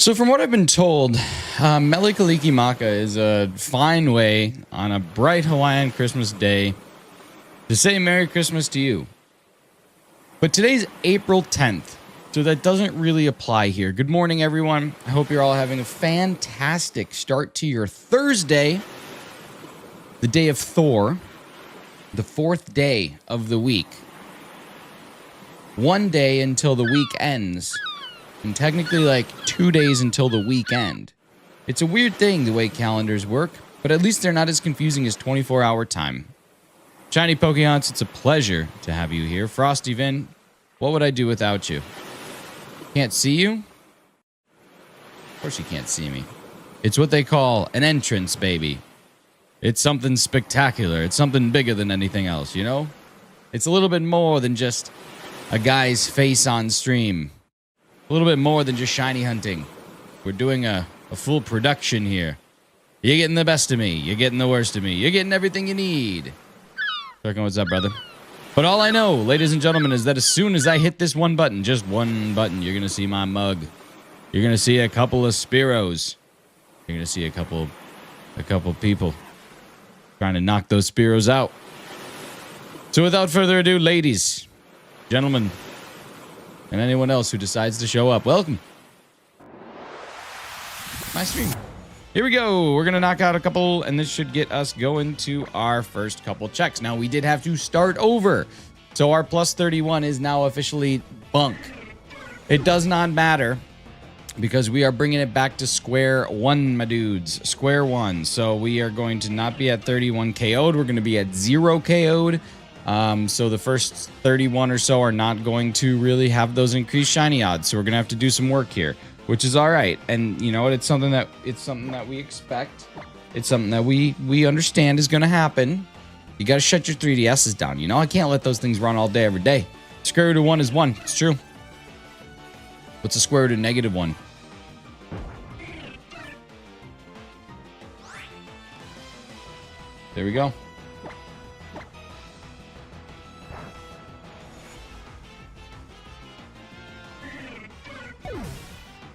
So from what I've been told, Mele Kalikimaka is a fine way on a bright Hawaiian Christmas day to say Merry Christmas to you. But today's April 10th, so that doesn't really apply here. Good morning, everyone. I hope you're all having a fantastic start to your Thursday, the day of Thor, the fourth day of the week. One day until the week ends. And technically like 2 days until the weekend. It's a weird thing the way calendars work, but at least they're not as confusing as 24-hour time. Shiny Pokémon, it's a pleasure to have you here. Frosty Vin, what would I do without you? Can't see you? Of course you can't see me. It's what they call an entrance, baby. It's something spectacular. It's something bigger than anything else, you know? It's a little bit more than just a guy's face on stream. A little bit more than just shiny hunting. We're doing a full production here. You're getting the best of me. You're getting the worst of me. You're getting everything you need. Talking, what's up, brother? But all I know, ladies and gentlemen, is that as soon as I hit this one button, just one button, you're going to see my mug. You're going to see a couple of SPEAROWs. You're going to see a couple people trying to knock those SPEAROWs out. So without further ado, ladies, gentlemen, and anyone else who decides to show up, welcome. My stream. Here we go. We're going to knock out a couple, and this should get us going to our first couple checks. Now, we did have to start over. So our plus 31 is now officially bunk. It does not matter because we are bringing it back to square one, my dudes. Square one. So we are going to not be at 31 KO'd. We're going to be at 0 KO'd. So the first 31 or so are not going to really have those increased shiny odds. So we're going to have to do some work here, which is all right. And you know what? It's something that we expect. It's something that we understand is going to happen. You got to shut your 3DSs down. You know, I can't let those things run all day, every day. Square root of 1 is 1. It's true. What's the square root of -1? There we go.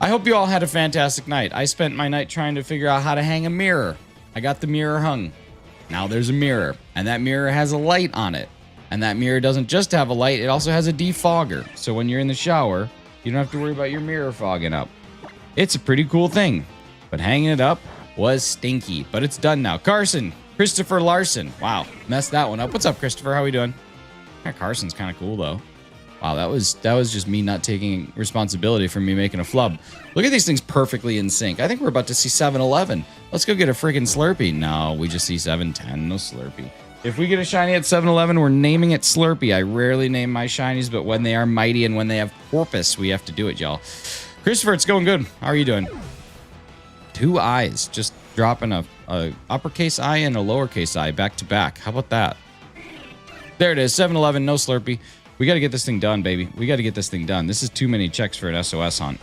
I hope you all had a fantastic night. I spent my night trying to figure out how to hang a mirror. I got the mirror hung. Now there's a mirror, and that mirror has a light on it. And that mirror doesn't just have a light, it also has a defogger. So when you're in the shower, you don't have to worry about your mirror fogging up. It's a pretty cool thing. But hanging it up was stinky, but it's done now. Carson, Christopher Larson. Wow, messed that one up. What's up, Christopher? How we doing? Yeah, Carson's kind of cool, though. Wow, that was just me not taking responsibility for me making a flub. Look at these things perfectly in sync. I think we're about to see 7-Eleven. Let's go get a freaking Slurpee. No, we just see 7-10, no Slurpee. If we get a shiny at 7-Eleven, we're naming it Slurpee. I rarely name my shinies, but when they are mighty and when they have porpoise, we have to do it, y'all. Christopher, it's going good. How are you doing? 2 eyes, just dropping a uppercase I and a lowercase I back to back. How about that? There it is, 7-Eleven, no Slurpee. We got to get this thing done, baby. We got to get this thing done. This is too many checks for an SOS hunt.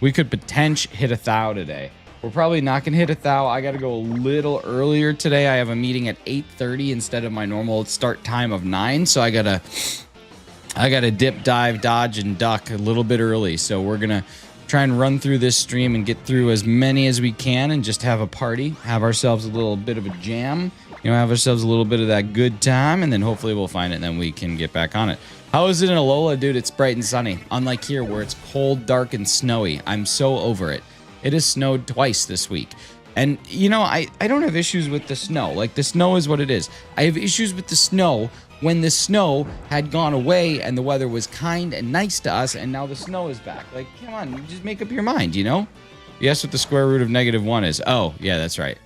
We could potentially hit a thou today. We're probably not going to hit a thou. I got to go a little earlier today. I have a meeting at 8:30 instead of my normal start time of 9. So I got to dip, dive, dodge, and duck a little bit early. So we're going to try and run through this stream and get through as many as we can and just have a party. Have ourselves a little bit of a jam. You know, have ourselves a little bit of that good time. And then hopefully we'll find it and then we can get back on it. How is it in Alola? Dude, it's bright and sunny. Unlike here where it's cold, dark, and snowy. I'm so over it. It has snowed twice this week. And, you know, I don't have issues with the snow. Like, the snow is what it is. I have issues with the snow when the snow had gone away and the weather was kind and nice to us, and now the snow is back. Like, come on, you just make up your mind, you know? Guess what the square root of -1 is. Oh, yeah, that's right.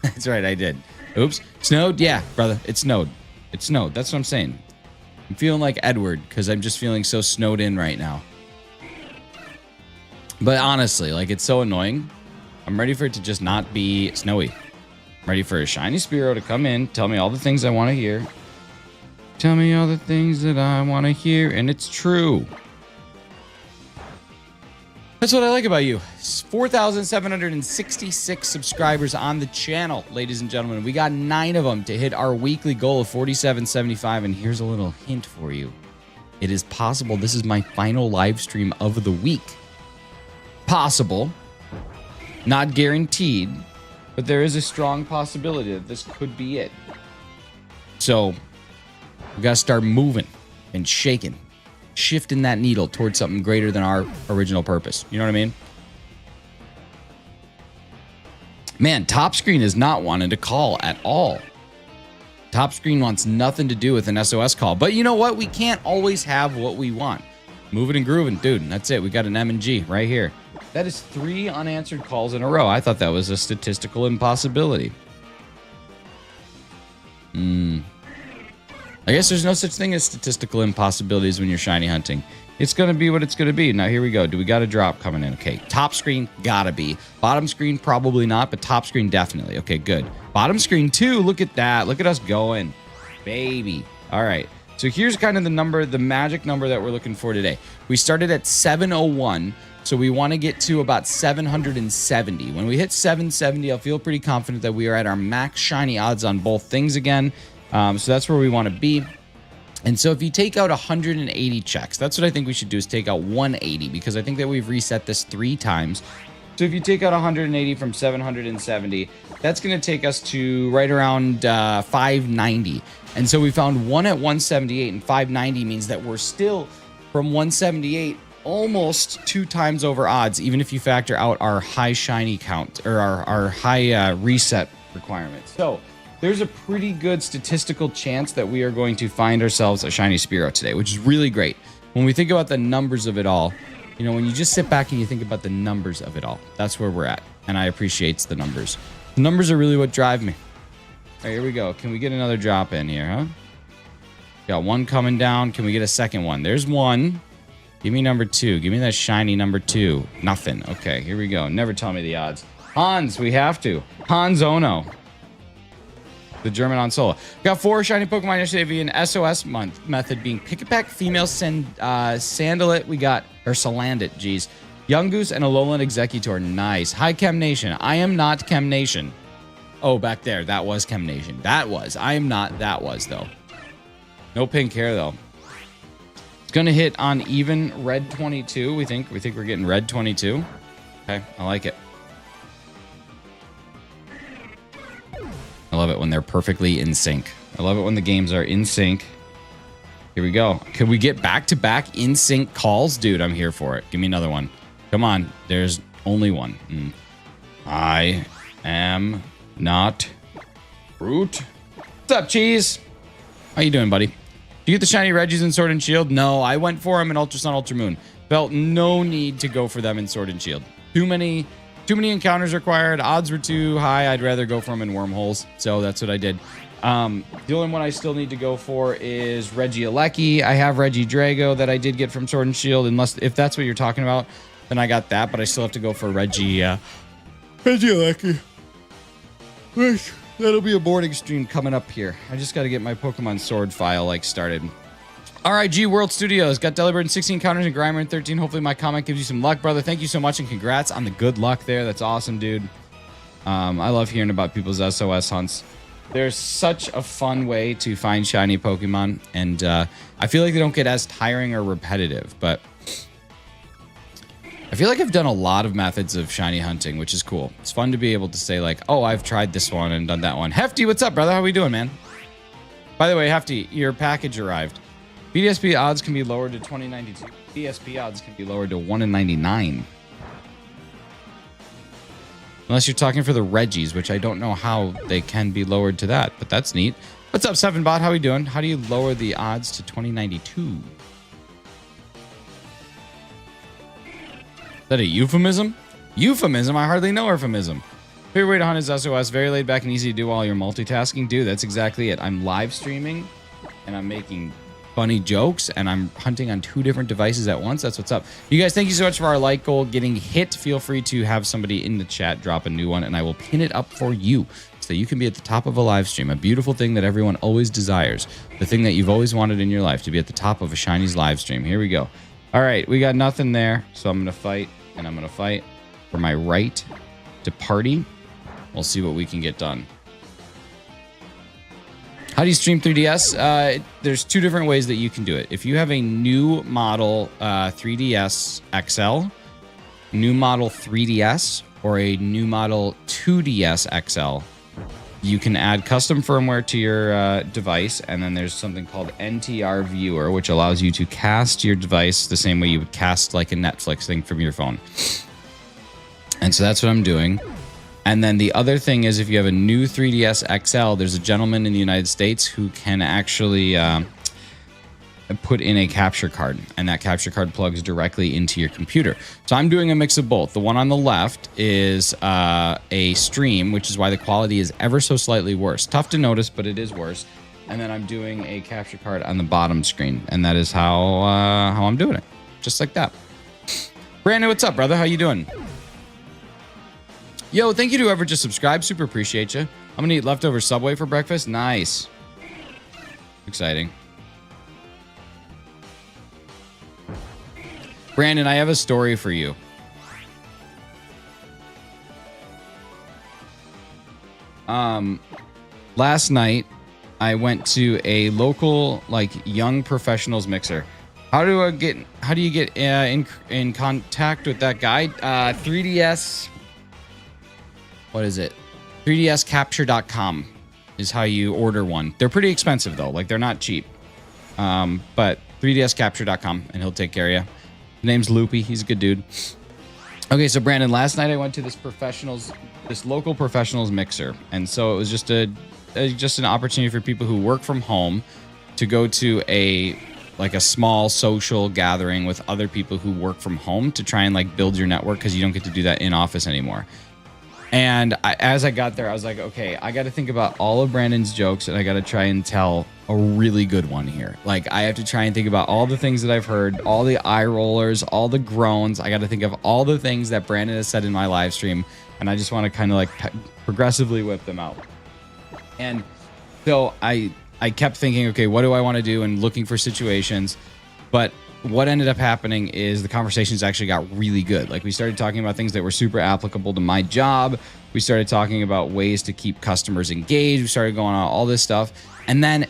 That's right, I did. Oops. Snowed? Yeah, brother, it snowed. It snowed. That's what I'm saying. I'm feeling like Edward because I'm just feeling so snowed in right now. But honestly, like, it's so annoying. I'm ready for it to just not be snowy. I'm ready for a shiny Spearow to come in, tell me all the things I want to hear. Tell me all the things that I want to hear, and it's true. That's what I like about you. 4,766 subscribers on the channel, ladies and gentlemen. We got 9 of them to hit our weekly goal of 4775. And here's a little hint for you. It is possible this is my final live stream of the week. Possible. Not guaranteed, but there is a strong possibility that this could be it. So we got to start moving and shaking, shifting that needle towards something greater than our original purpose. You know what I mean? Man, top screen is not wanting to call at all. Top screen wants nothing to do with an SOS call. But you know what? We can't always have what we want. Moving and grooving, dude. That's it. We got an M&G right here. That is 3 unanswered calls in a row. I thought that was a statistical impossibility. I guess there's no such thing as statistical impossibilities when you're shiny hunting. It's going to be what it's going to be. Now, here we go. Do we got a drop coming in? Okay. Top screen, gotta be. Bottom screen, probably not, but top screen, definitely. Okay, good. Bottom screen, too. Look at that. Look at us going. Baby. All right. So here's kind of the number, the magic number that we're looking for today. We started at 701, so we want to get to about 770. When we hit 770, I'll feel pretty confident that we are at our max shiny odds on both things again. So that's where we want to be. And so if you take out 180 checks, that's what I think we should do, is take out 180, because I think that we've reset this 3 times. So if you take out 180 from 770, that's going to take us to right around 590. And so we found one at 178, and 590 means that we're still from 178 almost 2 times over odds, even if you factor out our high shiny count, or our high reset requirement. So there's a pretty good statistical chance that we are going to find ourselves a shiny Spearow today, which is really great. When we think about the numbers of it all, you know, when you just sit back and you think about the numbers of it all, that's where we're at. And I appreciate the numbers. The numbers are really what drive me. All right, here we go. Can we get another drop in here, huh? Got one coming down. Can we get a second one? There's one. Give me number 2. Give me that shiny number 2. Nothing. Okay, here we go. Never tell me the odds. Hans, we have to. Hans Ono. The German on solo. Got 4 shiny Pokemon yesterday via an SOS method, being Pick-a-Pack, Female Sandalit. We got, or Salandit, geez. Young Goose and a Alolan Executor. Nice. Hi, Chem Nation. I am not Chem Nation. Oh, back there. That was Chem Nation. That was. I am not. That was, though. No pink hair, though. It's going to hit on even red 22. We think we're getting red 22. Okay. I like it. I love it when they're perfectly in sync. I love it when the games are in sync. Here we go. Can we get back-to-back in sync calls? Dude, I'm here for it. Give me another one. Come on. There's only one. I am not Groot. What's up, Cheese? How you doing, buddy? Did you get the shiny Reggies in Sword and Shield? No, I went for them in Ultra Sun, Ultra Moon. Felt no need to go for them in Sword and Shield. Too many encounters required. Odds were too high. I'd rather go for them in wormholes. So that's what I did. The only one I still need to go for is Reggie Alecki. I have Reggie Drago that I did get from Sword and Shield. If that's what you're talking about, then I got that. But I still have to go for Reggie Alecki. That'll be a boarding stream coming up here. I just got to get my Pokemon Sword file started. RIG World Studios got Delibird in 16 encounters and Grimer in 13. Hopefully my comment gives you some luck, brother. Thank you so much, and congrats on the good luck there. That's awesome, dude. I love hearing about people's SOS hunts. There's such a fun way to find shiny Pokemon, and I feel like they don't get as tiring or repetitive, but I feel like I've done a lot of methods of shiny hunting, which is cool. It's fun to be able to say, like, oh, I've tried this one and done that one. Hefty, what's up, brother? How we doing, man? By the way, Hefty, your package arrived. BDSP odds can be lowered to 2092. DSP odds can be lowered to 1 in 99. Unless you're talking for the Reggies, which I don't know how they can be lowered to that, but that's neat. What's up, 7bot? How we doing? How do you lower the odds to 2092? Is that a euphemism? Euphemism? I hardly know euphemism. Favorite way to hunt is SOS. Very laid back and easy to do while you're multitasking. Dude, that's exactly it. I'm live streaming and I'm making funny jokes and I'm hunting on 2 different devices at once. That's what's up. You guys, thank you so much for our like goal getting hit. Feel free to have somebody in the chat drop a new one and I will pin it up for you so you can be at the top of a live stream. A beautiful thing that everyone always desires. The thing that you've always wanted in your life, to be at the top of a Shiny's live stream. Here we go. All right, we got nothing there. So I'm going to fight and I'm going to fight for my right to party. We'll see what we can get done. How do you stream 3DS? There's 2 different ways that you can do it. If you have a new model 3DS XL, new model 3DS, or a new model 2DS XL, you can add custom firmware to your device, and then there's something called NTR Viewer, which allows you to cast your device the same way you would cast like a Netflix thing from your phone. And so that's what I'm doing. And then the other thing is, if you have a new 3DS XL, there's a gentleman in the United States who can actually put in a capture card, and that capture card plugs directly into your computer. So I'm doing a mix of both. The one on the left is a stream, which is why the quality is ever so slightly worse. Tough to notice, but it is worse. And then I'm doing a capture card on the bottom screen, and that is how I'm doing it, just like that. Brandon, what's up, brother? How you doing? Yo, thank you to whoever just subscribed. Super appreciate you. I'm gonna eat leftover Subway for breakfast. Nice. Exciting. Brandon, I have a story for you. Last night I went to a local like young professionals mixer. How do you get in contact with that guy? 3DS. What is it? 3dscapture.com is how you order one. They're pretty expensive though. Like, they're not cheap. But 3dscapture.com and he'll take care of you. His name's Loopy. He's a good dude. Okay, so Brandon, last night I went to this local professionals mixer, and so it was just an opportunity for people who work from home to go to a small social gathering with other people who work from home to try and like build your network, because you don't get to do that in office anymore. And as I got there, I was like, okay, I got to think about all of Brandon's jokes, and I got to try and tell a really good one here. Like, I have to try and think about all the things that I've heard, all the eye rollers, all the groans. I got to think of all the things that Brandon has said in my live stream, and I just want to kind of like progressively whip them out. And so I kept thinking, okay, what do I want to do, and looking for situations. But what ended up happening is the conversations actually got really good. Like, we started talking about things that were super applicable to my job. We started talking about ways to keep customers engaged. We started going on all this stuff. And then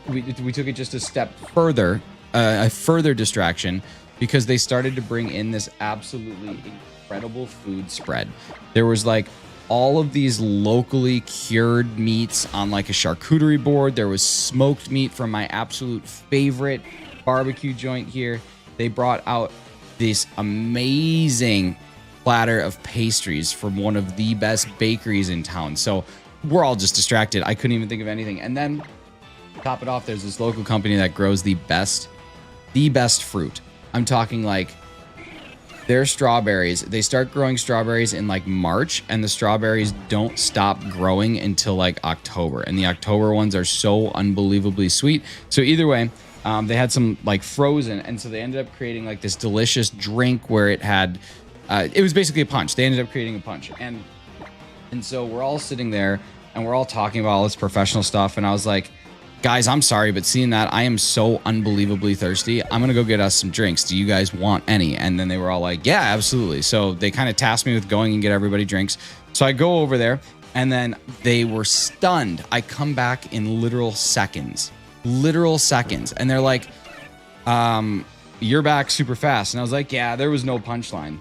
we took it just a step further, a further distraction, because they started to bring in this absolutely incredible food spread. There was like all of these locally cured meats on like a charcuterie board. There was smoked meat from my absolute favorite barbecue joint here. They brought out this amazing platter of pastries from one of the best bakeries in town. So we're all just distracted. I couldn't even think of anything. And then top it off, there's this local company that grows the best fruit. I'm talking like their strawberries. They start growing strawberries in like March, and the strawberries don't stop growing until like October. And the October ones are so unbelievably sweet. So either way, they had some like frozen, and so they ended up creating like this delicious drink where it had, it was basically a punch. They ended up creating a punch, and so we're all sitting there and we're all talking about all this professional stuff. And I was like, guys, I'm sorry, but seeing that, I am so unbelievably thirsty. I'm gonna go get us some drinks. Do you guys want any? And then they were all like, yeah, absolutely. So they kind of tasked me with going and get everybody drinks. So I go over there, and then they were stunned. I come back in literal seconds. And they're like, you're back super fast. And I was like, yeah, there was no punchline.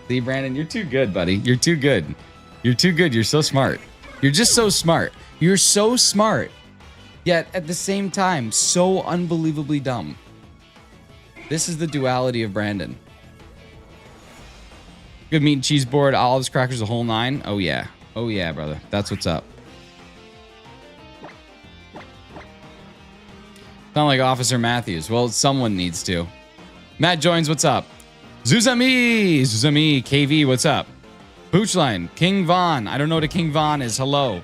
See, Brandon, you're too good, buddy. You're too good. You're too good. You're so smart. You're just so smart. You're so smart, yet at the same time, so unbelievably dumb. This is the duality of Brandon. Good meat and cheese board, olives, crackers, the whole nine. Oh yeah. Oh yeah, brother. That's what's up. Sound like Officer Matthews. Well, someone needs to. Matt joins, what's up? Zuzami, KV, what's up? Poochline, King Von. I don't know what a King Von is. Hello.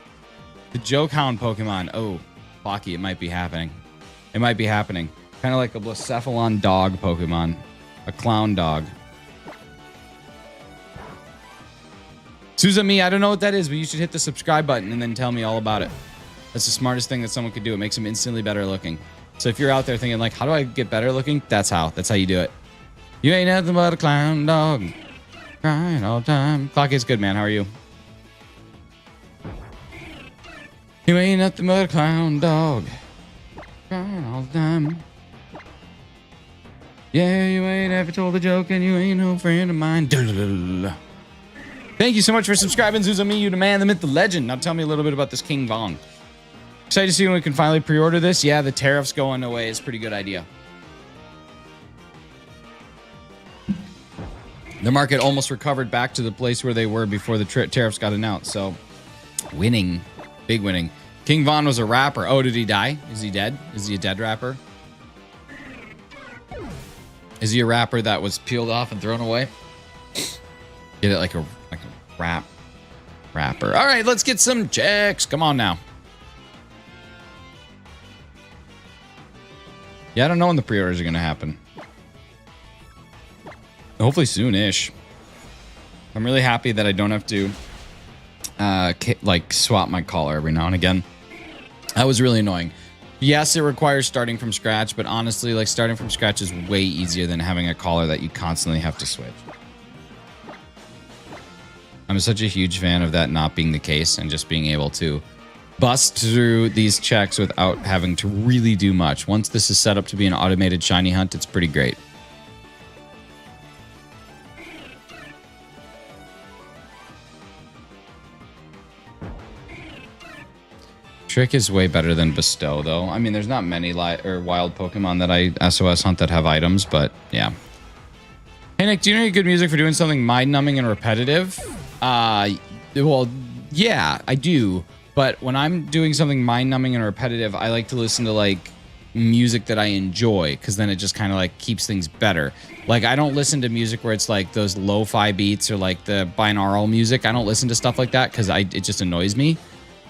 The Joke Hound Pokemon. Oh, Flocky, it might be happening. It might be happening. Kind of like a Blacephalon dog Pokemon. A clown dog. Suzami, I don't know what that is, but you should hit the subscribe button and then tell me all about it. That's the smartest thing that someone could do. It makes them instantly better looking. So if you're out there thinking like, how do I get better looking? That's how you do it. You ain't nothing but a clown dog. Crying all the time. Clock is good, man. How are you? You ain't nothing but a clown dog. Crying all the time. Yeah, you ain't ever told a joke and you ain't no friend of mine. Thank you so much for subscribing, Zuzami, you the man, the myth, the legend. Now tell me a little bit about this King Von. Excited to see when we can finally pre-order this. Yeah, the tariffs going away is a pretty good idea. The market almost recovered back to the place where they were before the tariffs got announced. So, winning. Big winning. King Von was a rapper. Oh, did he die? Is he dead? Is he a dead rapper? Is he a rapper that was peeled off and thrown away? Get it like a rapper. All right, let's get some checks. Come on now. Yeah, I don't know when the pre-orders are going to happen. Hopefully soon-ish. I'm really happy that I don't have to like swap my collar every now and again. That was really annoying. Yes, it requires starting from scratch, but honestly, like starting from scratch is way easier than having a collar that you constantly have to switch. I'm such a huge fan of that not being the case and just being able to bust through these checks without having to really do much. Once this is set up to be an automated shiny hunt, it's pretty great. Trick is way better than Bestow, though. I mean, there's not many wild Pokemon that I SOS hunt that have items, but yeah. Hey, Nick, do you know any good music for doing something mind-numbing and repetitive? Well, yeah, I do. But when I'm doing something mind-numbing and repetitive, I like to listen to, like, music that I enjoy, because then it just kind of, like, keeps things better. Like, I don't listen to music where it's, like, those lo-fi beats or, like, the binaural music. I don't listen to stuff like that, because it just annoys me.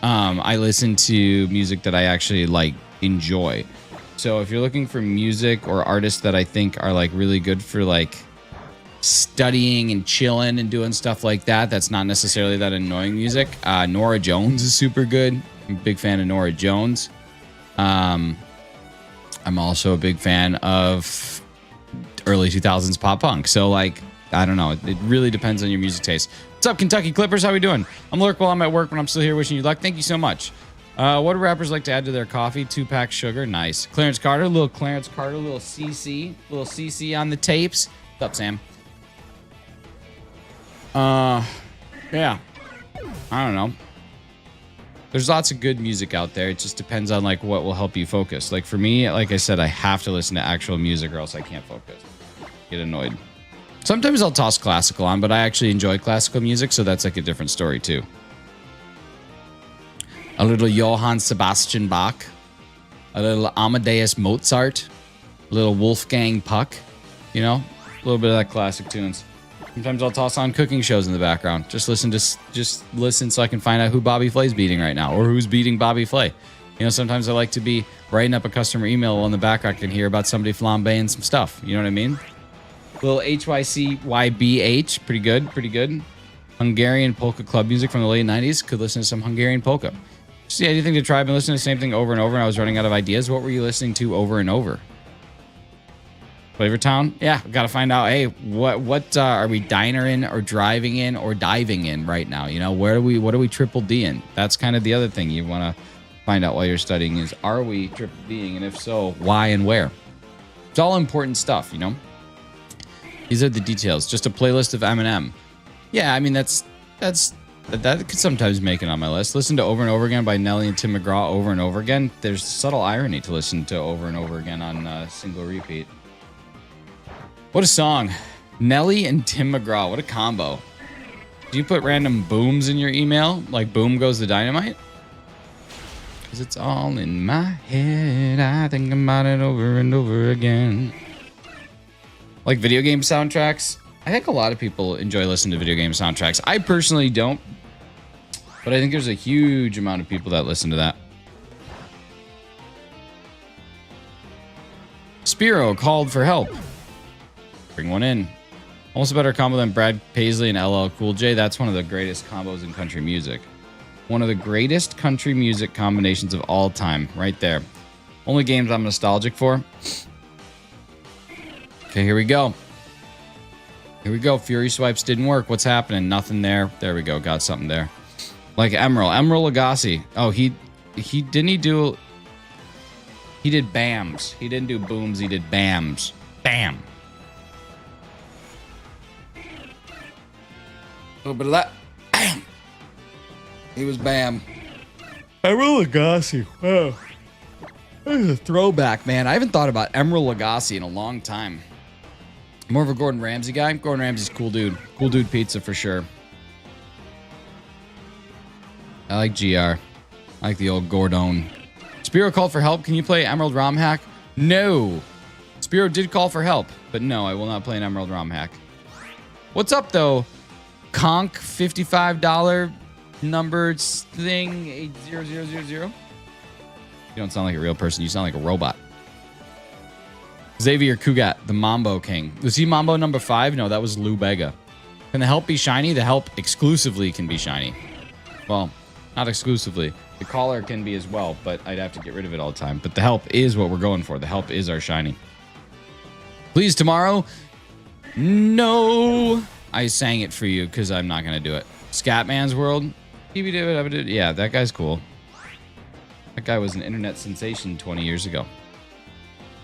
I listen to music that I actually like enjoy. So if you're looking for music or artists that I think are like really good for like studying and chilling and doing stuff like that, that's not necessarily that annoying music. Nora Jones is super good. I'm a big fan of Nora Jones. I'm also a big fan of early 2000s pop punk. So like, I don't know. It really depends on your music taste. What's up, Kentucky Clippers? How we doing? I'm Lurk while I'm at work, but I'm still here wishing you luck. Thank you so much. What do rappers like to add to their coffee? 2-pack sugar. Nice. Clarence Carter. Little Clarence Carter. Little CC. Little CC on the tapes. What's up, Sam? Yeah. I don't know. There's lots of good music out there. It just depends on, like, what will help you focus. Like, for me, like I said, I have to listen to actual music or else I can't focus. Get annoyed. Sometimes I'll toss classical on, but I actually enjoy classical music, so that's like a different story too. A little Johann Sebastian Bach, a little Amadeus Mozart, a little Wolfgang Puck, you know, a little bit of that classic tunes. Sometimes I'll toss on cooking shows in the background. Just listen so I can find out who Bobby Flay's beating right now or who's beating Bobby Flay. You know, sometimes I like to be writing up a customer email while in the background I can hear about somebody flambeing some stuff. You know what I mean? Little HYCYBH, pretty good. Hungarian polka club music from the late 90s. Could listen to some Hungarian polka. Just anything to try. I've been listening to the same thing over and over, and I was running out of ideas. What were you listening to over and over? Flavortown? Yeah, we got to find out. Hey, what are we diner-in or driving in or diving in right now? You know, what are we triple D-ing? That's kind of the other thing you want to find out while you're studying is, are we triple D-ing? And if so, why and where? It's all important stuff, you know? These are the details. Just a playlist of Eminem. Yeah, I mean, that could sometimes make it on my list. Listen to Over and Over Again by Nelly and Tim McGraw over and over again. There's subtle irony to listen to over and over again on single repeat. What a song. Nelly and Tim McGraw. What a combo. Do you put random booms in your email? Like boom goes the dynamite? Because it's all in my head. I think about it over and over again. Like video game soundtracks. I think a lot of people enjoy listening to video game soundtracks. I personally don't. But I think there's a huge amount of people that listen to that. SPEAROW called for help. Bring one in. Almost a better combo than Brad Paisley and LL Cool J. That's one of the greatest combos in country music. One of the greatest country music combinations of all time. Right there. Only games I'm nostalgic for. Okay, here we go. Fury swipes didn't work. What's happening? Nothing there. There we go. Got something there. Like Emerald Lagasse. Oh, he did BAMs. He didn't do booms. He did BAMs. Bam. little bit of that. Bam. He was bam. Emerald Lagasse. Wow. This is a throwback, man. I haven't thought about Emerald Lagasse in a long time. More of a Gordon Ramsay guy. Gordon Ramsay's cool dude. Cool dude pizza for sure. I like GR. I like the old Gordon. Spearow called for help. Can you play Emerald ROM hack? No. Spearow did call for help, but no, I will not play an Emerald ROM hack. What's up, though? Conk $55 number thing 80000. You don't sound like a real person. You sound like a robot. Xavier Cugat, the Mambo King. Was he Mambo number 5? No, that was Lou Bega. Can the help be shiny? The help exclusively can be shiny. Well, not exclusively. The collar can be as well, but I'd have to get rid of it all the time. But the help is what we're going for. The help is our shiny. Please, tomorrow. No. I sang it for you because I'm not going to do it. Scatman's World. Yeah, that guy's cool. That guy was an internet sensation 20 years ago.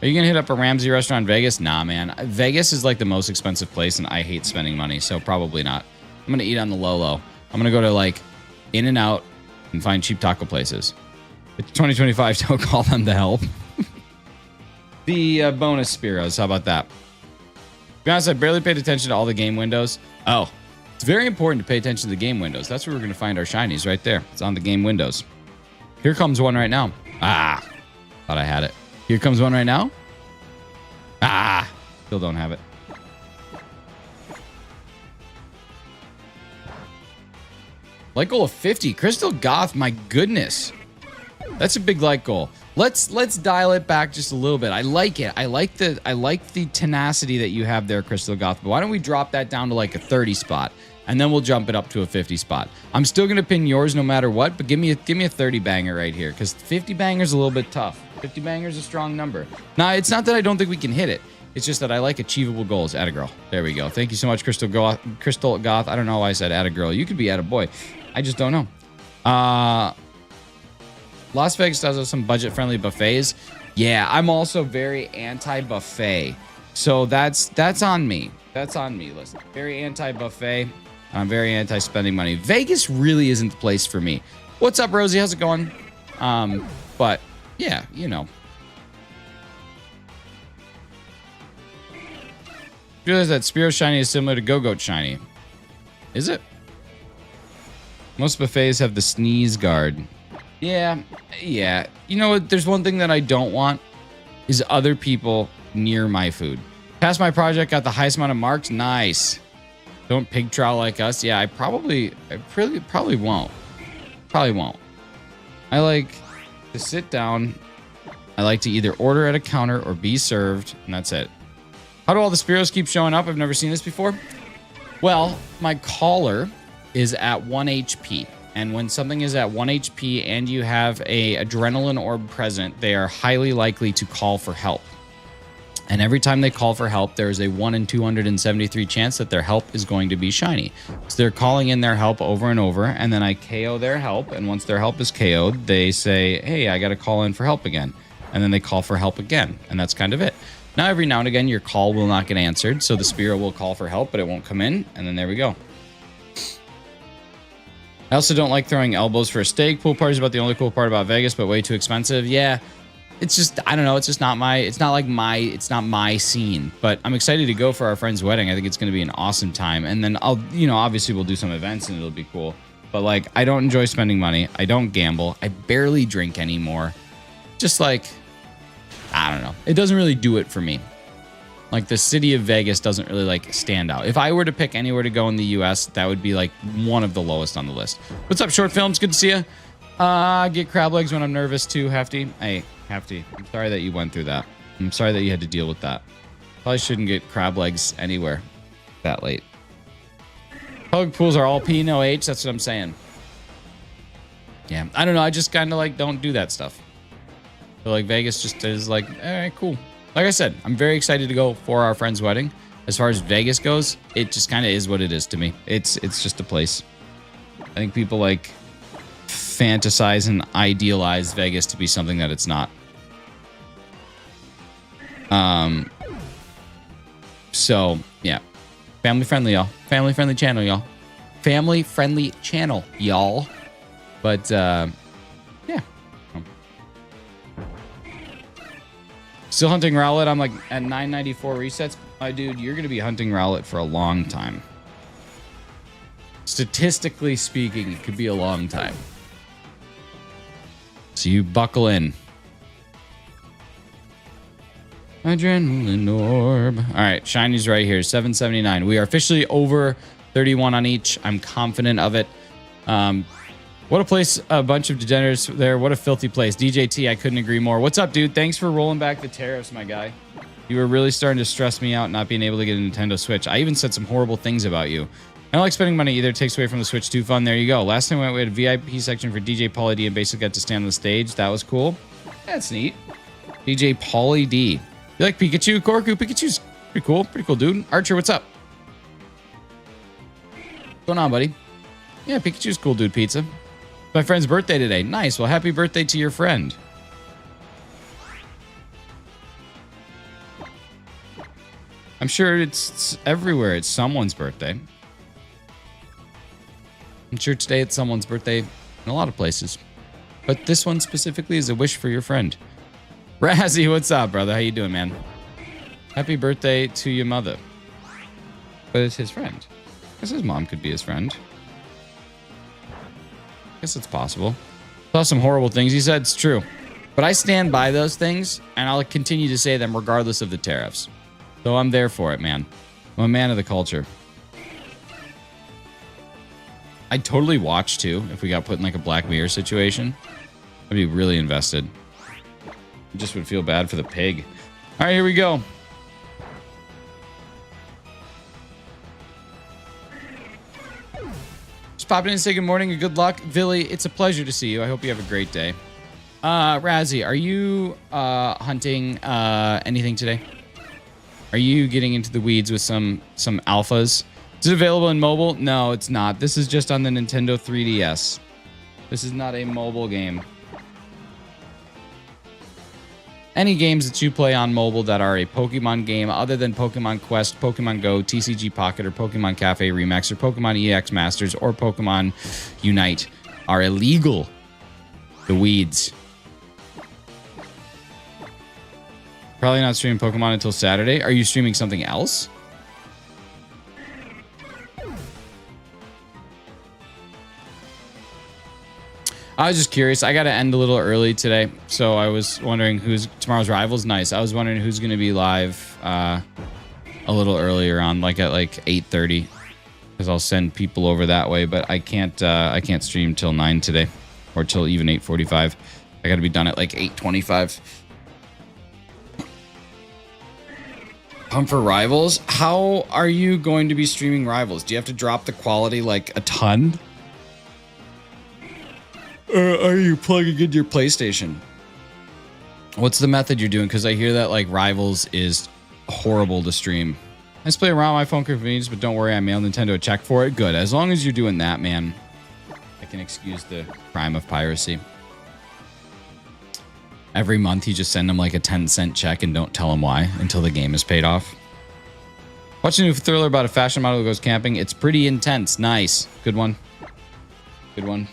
Are you going to hit up a Ramsay restaurant in Vegas? Nah, man. Vegas is like the most expensive place, and I hate spending money, so probably not. I'm going to eat on the low. I'm going to go to like In-N-Out and find cheap taco places. It's 2025, don't call them to help. The bonus Spearows, how about that? To be honest, I barely paid attention to all the game windows. Oh, it's very important to pay attention to the game windows. That's where we're going to find our shinies right there. It's on the game windows. Here comes one right now. Ah, thought I had it. Here comes one right now. Ah, still don't have it. Like goal of 50. Crystal Goth, my goodness. That's a big like goal. Let's dial it back just a little bit. I like it. I like the tenacity that you have there, Crystal Goth. But why don't we drop that down to like a 30 spot, and then we'll jump it up to a 50 spot. I'm still gonna pin yours no matter what, but give me a 30 banger right here, because 50 banger's a little bit tough. 50 banger's a strong number. Now, it's not that I don't think we can hit it. It's just that I like achievable goals. Atta girl. There we go. Thank you so much, Crystal Goth. I don't know why I said atta girl. You could be atta boy. I just don't know. Las Vegas does have some budget-friendly buffets. Yeah, I'm also very anti-buffet. So that's on me. That's on me. Listen, very anti-buffet. I'm very anti-spending money. Vegas really isn't the place for me. What's up, Rosie? How's it going? But yeah, you know. I realize that Spearow Shiny is similar to Go-Goat Shiny. Is it? Most buffets have the sneeze guard. Yeah. You know what? There's one thing that I don't want is other people near my food. Passed my project, got the highest amount of marks. Nice. Don't pig trowel like us. Yeah, I probably won't. Probably won't. I like to sit down. I like to either order at a counter or be served, and that's it. How do all the Spearows keep showing up? I've never seen this before. Well, my collar is at 1 HP. And when something is at 1 HP and you have a adrenaline orb present, they are highly likely to call for help. And every time they call for help, there is a 1 in 273 chance that their help is going to be shiny. So they're calling in their help over and over, and then I KO their help. And once their help is KO'd, they say, hey, I got to call in for help again. And then they call for help again. And that's kind of it. Now, every now and again, your call will not get answered. So the Spearow will call for help, but it won't come in. And then there we go. I also don't like throwing elbows for a steak. Pool party is about the only cool part about Vegas, but way too expensive. Yeah, it's just, I don't know. It's just not it's not my scene, but I'm excited to go for our friend's wedding. I think it's going to be an awesome time. And then obviously we'll do some events and it'll be cool. But like, I don't enjoy spending money. I don't gamble. I barely drink anymore. Just like, I don't know. It doesn't really do it for me. Like the city of Vegas doesn't really like stand out. If I were to pick anywhere to go in the US, that would be like one of the lowest on the list. What's up, Short Films? Good to see you. I get crab legs when I'm nervous too, Hefty. Hey, Hefty, I'm sorry that you went through that. I'm sorry that you had to deal with that. Probably shouldn't get crab legs anywhere that late. Public pools are all P, no H. That's what I'm saying. Yeah, I don't know. I just kind of like don't do that stuff. So like Vegas just is like, all right, cool. Like I said, I'm very excited to go for our friend's wedding. As far as Vegas goes, it just kind of is what it is to me. It's just a place. I think people like fantasize and idealize Vegas to be something that it's not. So yeah, family friendly, y'all. Family friendly channel, y'all. family-friendly channel, y'all. But, yeah. Still hunting Rowlet. I'm like at 994 resets. My dude, you're going to be hunting Rowlet for a long time. Statistically speaking, it could be a long time. So you buckle in. Adrenaline orb. All right, Shiny's right here, 779. We are officially over 31 on each. I'm confident of it. What a place, a bunch of degenerates there. What a filthy place. DJT, I couldn't agree more. What's up, dude? Thanks for rolling back the tariffs, my guy. You were really starting to stress me out not being able to get a Nintendo Switch. I even said some horrible things about you. I don't like spending money either. It takes away from the Switch 2 fun. There you go. Last time we had a VIP section for DJ Pauly D and basically got to stand on the stage. That was cool. That's neat. DJ Pauly D. You like Pikachu? Korku? Pikachu's pretty cool. Pretty cool, dude. Archer, what's up? What's going on, buddy? Yeah, Pikachu's cool, dude. Pizza. My friend's birthday today. Nice. Well, happy birthday to your friend. I'm sure it's everywhere. It's someone's birthday. I'm sure today it's someone's birthday in a lot of places. But this one specifically is a wish for your friend. Razzie, what's up, brother? How you doing, man? Happy birthday to your mother. But it's his friend. I guess his mom could be his friend. I guess it's possible. Saw some horrible things. He said it's true. But I stand by those things, and I'll continue to say them regardless of the tariffs. So I'm there for it, man. I'm a man of the culture. I'd totally watch, too, if we got put in, like, a Black Mirror situation. I'd be really invested. I just would feel bad for the pig. All right, here we go. Just popping in and say good morning and good luck. Villy, it's a pleasure to see you. I hope you have a great day. Razzie, are you hunting anything today? Are you getting into the weeds with some alphas? Is it available in mobile? No, it's not. This is just on the Nintendo 3DS. This is not a mobile game. Any games that you play on mobile that are a Pokemon game other than Pokemon Quest, Pokemon Go, TCG Pocket, or Pokemon Cafe Remix, or Pokemon EX Masters, or Pokemon Unite are illegal. The weeds. Probably not streaming Pokemon until Saturday. Are you streaming something else? I was just curious. I got to end a little early today, so I was wondering who's tomorrow's Rivals. Nice. I was wondering who's going to be live a little earlier on, like at like 8:30, because I'll send people over that way. But I can't stream till 9 today, or till even 8:45. I got to be done at like 8:25. Pump for Rivals. How are you going to be streaming Rivals? Do you have to drop the quality like a ton? Or are you plugging into your PlayStation? What's the method you're doing? Because I hear that like Rivals is horrible to stream. I just play around my phone convenience, but don't worry, I mailed Nintendo a check for it. Good. As long as you're doing that, man, I can excuse the crime of piracy. Every month you just send them like a 10-cent check and don't tell them why until the game is paid off. Watching a new thriller about a fashion model who goes camping. It's pretty intense. Nice. Good one. Good one.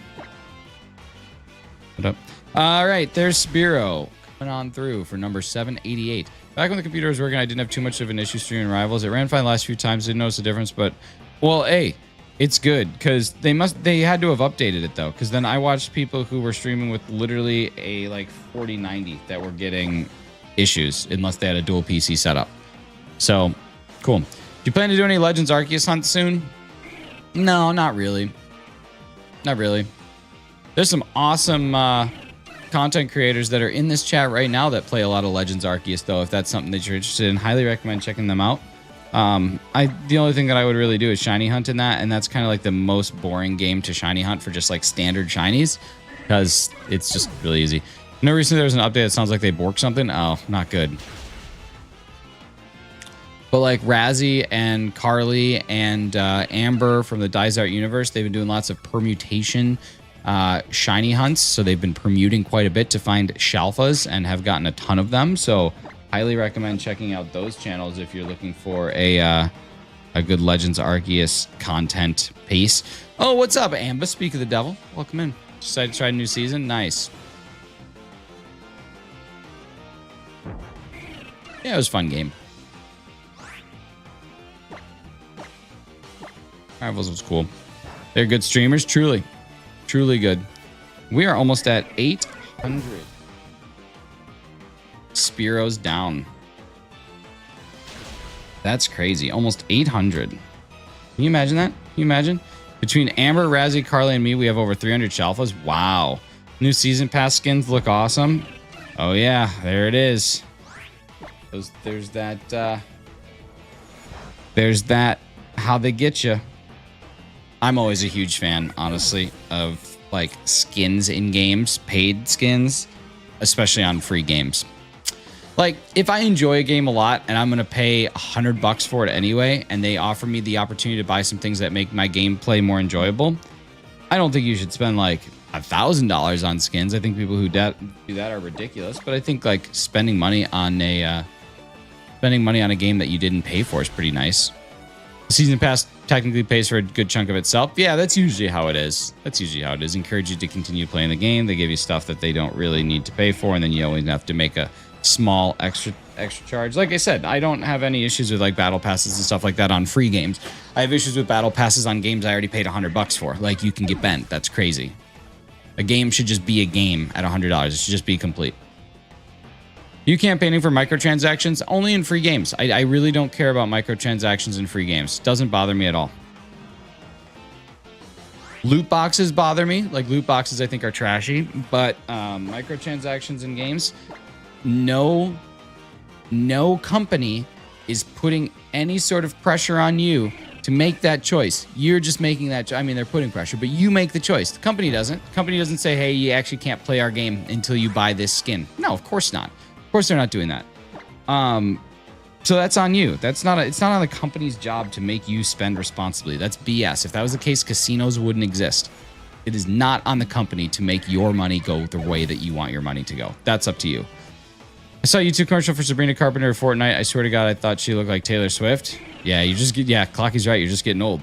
What up? All right, there's SPEAROW coming on through for number 788. Back when the computer was working, I didn't have too much of an issue streaming Rivals. It ran fine the last few times. Didn't notice the difference, but well, hey, it's good because they had to have updated it though. Because then I watched people who were streaming with literally a like 4090 that were getting issues unless they had a dual PC setup. So cool. Do you plan to do any Legends Arceus hunt soon? No, not really. Not really. There's some awesome content creators that are in this chat right now that play a lot of Legends Arceus, though. If that's something that you're interested in, highly recommend checking them out. The only thing that I would really do is shiny hunt in that, and that's kind of like the most boring game to shiny hunt for just like standard shinies, because it's just really easy. No, recently there was an update that sounds like they borked something. Oh, not good. But like Razzie and Carly and Amber from the Dysart universe, they've been doing lots of permutation shiny hunts, so they've been permuting quite a bit to find Shalfas and have gotten a ton of them. So highly recommend checking out those channels if you're looking for a a good Legends Arceus content pace. Oh, what's up, Amba? Speak of the devil. Welcome in. Decided to try a new season. Nice. Yeah, it was a fun game. Rivals was cool. They're good streamers, truly. Truly good. We are almost at 800. SPEAROW's down. That's crazy. Almost 800. Can you imagine that? Can you imagine? Between Amber, Razzie, Carly, and me, we have over 300 Shalfas. Wow. New season pass skins look awesome. Oh, yeah. There it is. There's that. There's that. How they get you. I'm always a huge fan, honestly, of like skins in games, paid skins, especially on free games. Like, if I enjoy a game a lot and I'm going to pay $100 for it anyway, and they offer me the opportunity to buy some things that make my gameplay more enjoyable, I don't think you should spend like $1,000 on skins. I think people who do that are ridiculous. But I think like spending money on a game that you didn't pay for is pretty nice. The season pass technically pays for a good chunk of itself. Yeah, that's usually how it is. Encourage you to continue playing the game. They give you stuff that they don't really need to pay for, and then you always have to make a small extra charge. Like I said, I don't have any issues with like battle passes and stuff like that on free games. I have issues with battle passes on games I already paid $100 for. Like, you can get bent. That's crazy. A game should just be a game at $100. It should just be complete. You campaigning for microtransactions only in free games. I really don't care about microtransactions in free games. Doesn't bother me at all. Loot boxes bother me. Like, loot boxes I think are trashy, but microtransactions in games, no company is putting any sort of pressure on you to make that choice. You're just making that. I mean, they're putting pressure, but you make the choice. The company doesn't. The company doesn't say, hey, you actually can't play our game until you buy this skin. No, of course not. Of course they're not doing that. So that's on you. It's not on the company's job to make you spend responsibly. That's BS. If that was the case, casinos wouldn't exist. It is not on the company to make your money go the way that you want your money to go. That's up to you. I saw a YouTube commercial for Sabrina Carpenter Fortnite. I swear to God, I thought she looked like Taylor Swift. Yeah, Clocky's right. You're just getting old.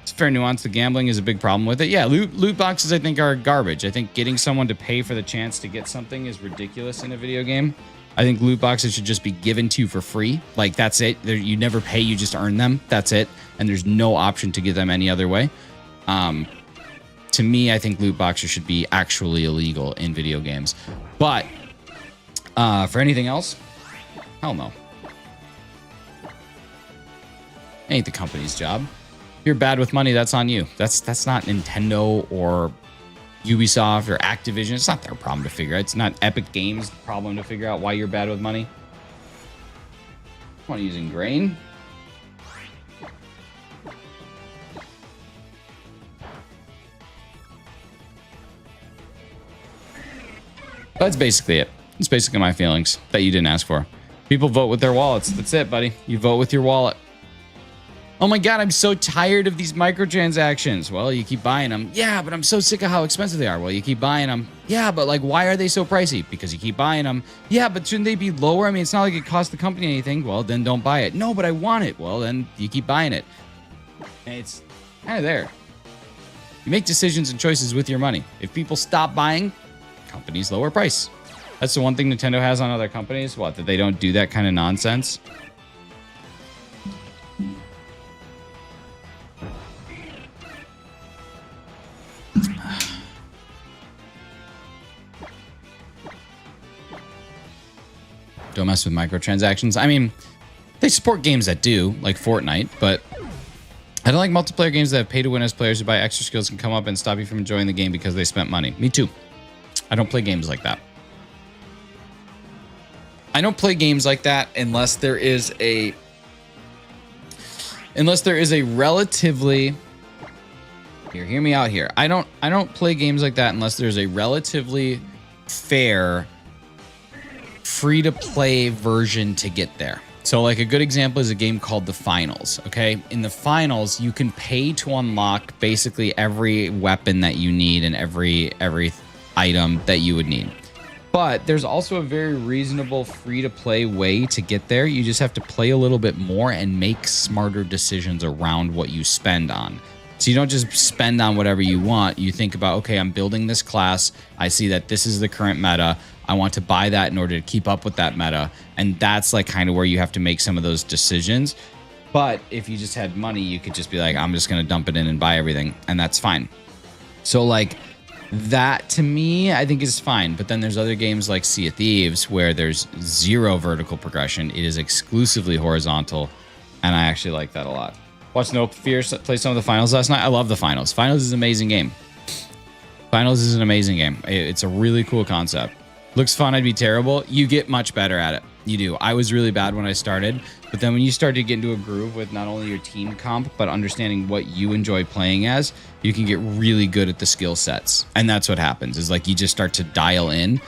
It's fair nuance. The gambling is a big problem with it. Yeah, loot boxes I think are garbage. I think getting someone to pay for the chance to get something is ridiculous in a video game. I think loot boxes should just be given to you for free. Like, that's it. You never pay, you just earn them. That's it. And there's no option to get them any other way. To me, I think loot boxes should be actually illegal in video games. But for anything else, hell no. Ain't the company's job. If you're bad with money, that's on you. That's not Nintendo or Ubisoft or Activision. It's not their problem to figure out. It's not Epic Games' problem to figure out why you're bad with money. Want to use grain? That's basically it. It's basically my feelings that you didn't ask for. People vote with their wallets. That's it, buddy. You vote with your wallet. Oh my God, I'm so tired of these microtransactions. Well, you keep buying them. Yeah, but I'm so sick of how expensive they are. Well, you keep buying them. Yeah, but like, why are they so pricey? Because you keep buying them. Yeah, but shouldn't they be lower? I mean, it's not like it costs the company anything. Well, then don't buy it. No, but I want it. Well, then you keep buying it. And it's kind of there. You make decisions and choices with your money. If people stop buying, companies lower price. That's the one thing Nintendo has on other companies. What, that they don't do that kind of nonsense? Don't mess with microtransactions. I mean, they support games that do, like Fortnite, but I don't like multiplayer games that have pay-to-win as players who buy extra skills can come up and stop you from enjoying the game because they spent money. Me too. I don't play games like that. I don't play games like that unless there is a relatively... Here, hear me out here. I don't play games like that unless there's a relatively fair free-to-play version to get there. So like a good example is a game called The Finals, okay? In The Finals, you can pay to unlock basically every weapon that you need and every item that you would need. But there's also a very reasonable free-to-play way to get there. You just have to play a little bit more and make smarter decisions around what you spend on. So you don't just spend on whatever you want. You think about, okay, I'm building this class. I see that this is the current meta. I want to buy that in order to keep up with that meta. And that's like kind of where you have to make some of those decisions. But if you just had money, you could just be like, I'm just going to dump it in and buy everything. And that's fine. So like that to me, I think is fine. But then there's other games like Sea of Thieves where there's zero vertical progression. It is exclusively horizontal. And I actually like that a lot. Watched No Fear play some of the finals last night. I love the finals. Finals is an amazing game. Finals is an amazing game. It's a really cool concept. Looks fun. I'd be terrible. You get much better at it. You do. I was really bad when I started. But then when you start to get into a groove with not only your team comp, but understanding what you enjoy playing as, you can get really good at the skill sets. And that's what happens is like you just start to dial in.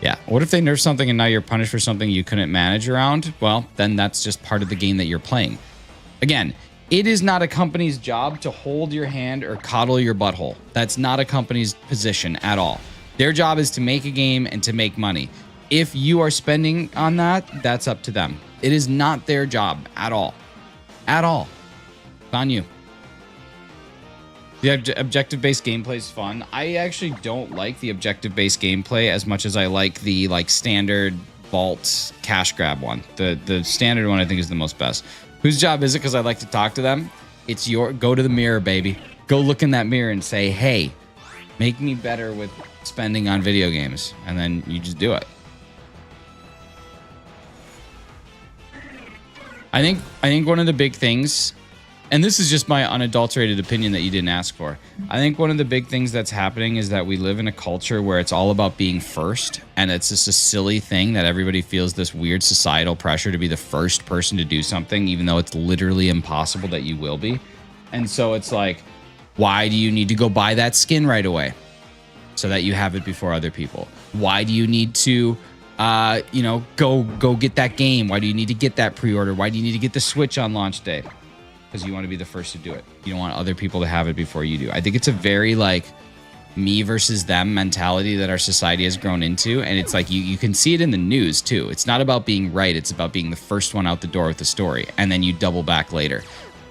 Yeah. What if they nerf something and now you're punished for something you couldn't manage around? Well, then that's just part of the game that you're playing. Again, it is not a company's job to hold your hand or coddle your butthole. That's not a company's position at all. Their job is to make a game and to make money. If you are spending on that, that's up to them. It is not their job at all. At all. It's on you. The objective-based gameplay is fun. I actually don't like the objective-based gameplay as much as I like the standard vault cash grab one. The standard one I think is the most best. Whose job is it? Because I like to talk to them. It's your go to the mirror, baby. Go look in that mirror and say, hey, make me better with spending on video games. And then you just do it. I think one of the big things, and this is just my unadulterated opinion that you didn't ask for. I think one of the big things that's happening is that we live in a culture where it's all about being first. And it's just a silly thing that everybody feels this weird societal pressure to be the first person to do something, even though it's literally impossible that you will be. And so it's like, why do you need to go buy that skin right away? So that you have it before other people. Why do you need to go get that game? Why do you need to get that pre-order? Why do you need to get the Switch on launch day? Because you want to be the first to do it. You don't want other people to have it before you do. I think it's a very like me versus them mentality that our society has grown into. And it's like you can see it in the news too. It's not about being right. It's about being the first one out the door with the story. And then you double back later.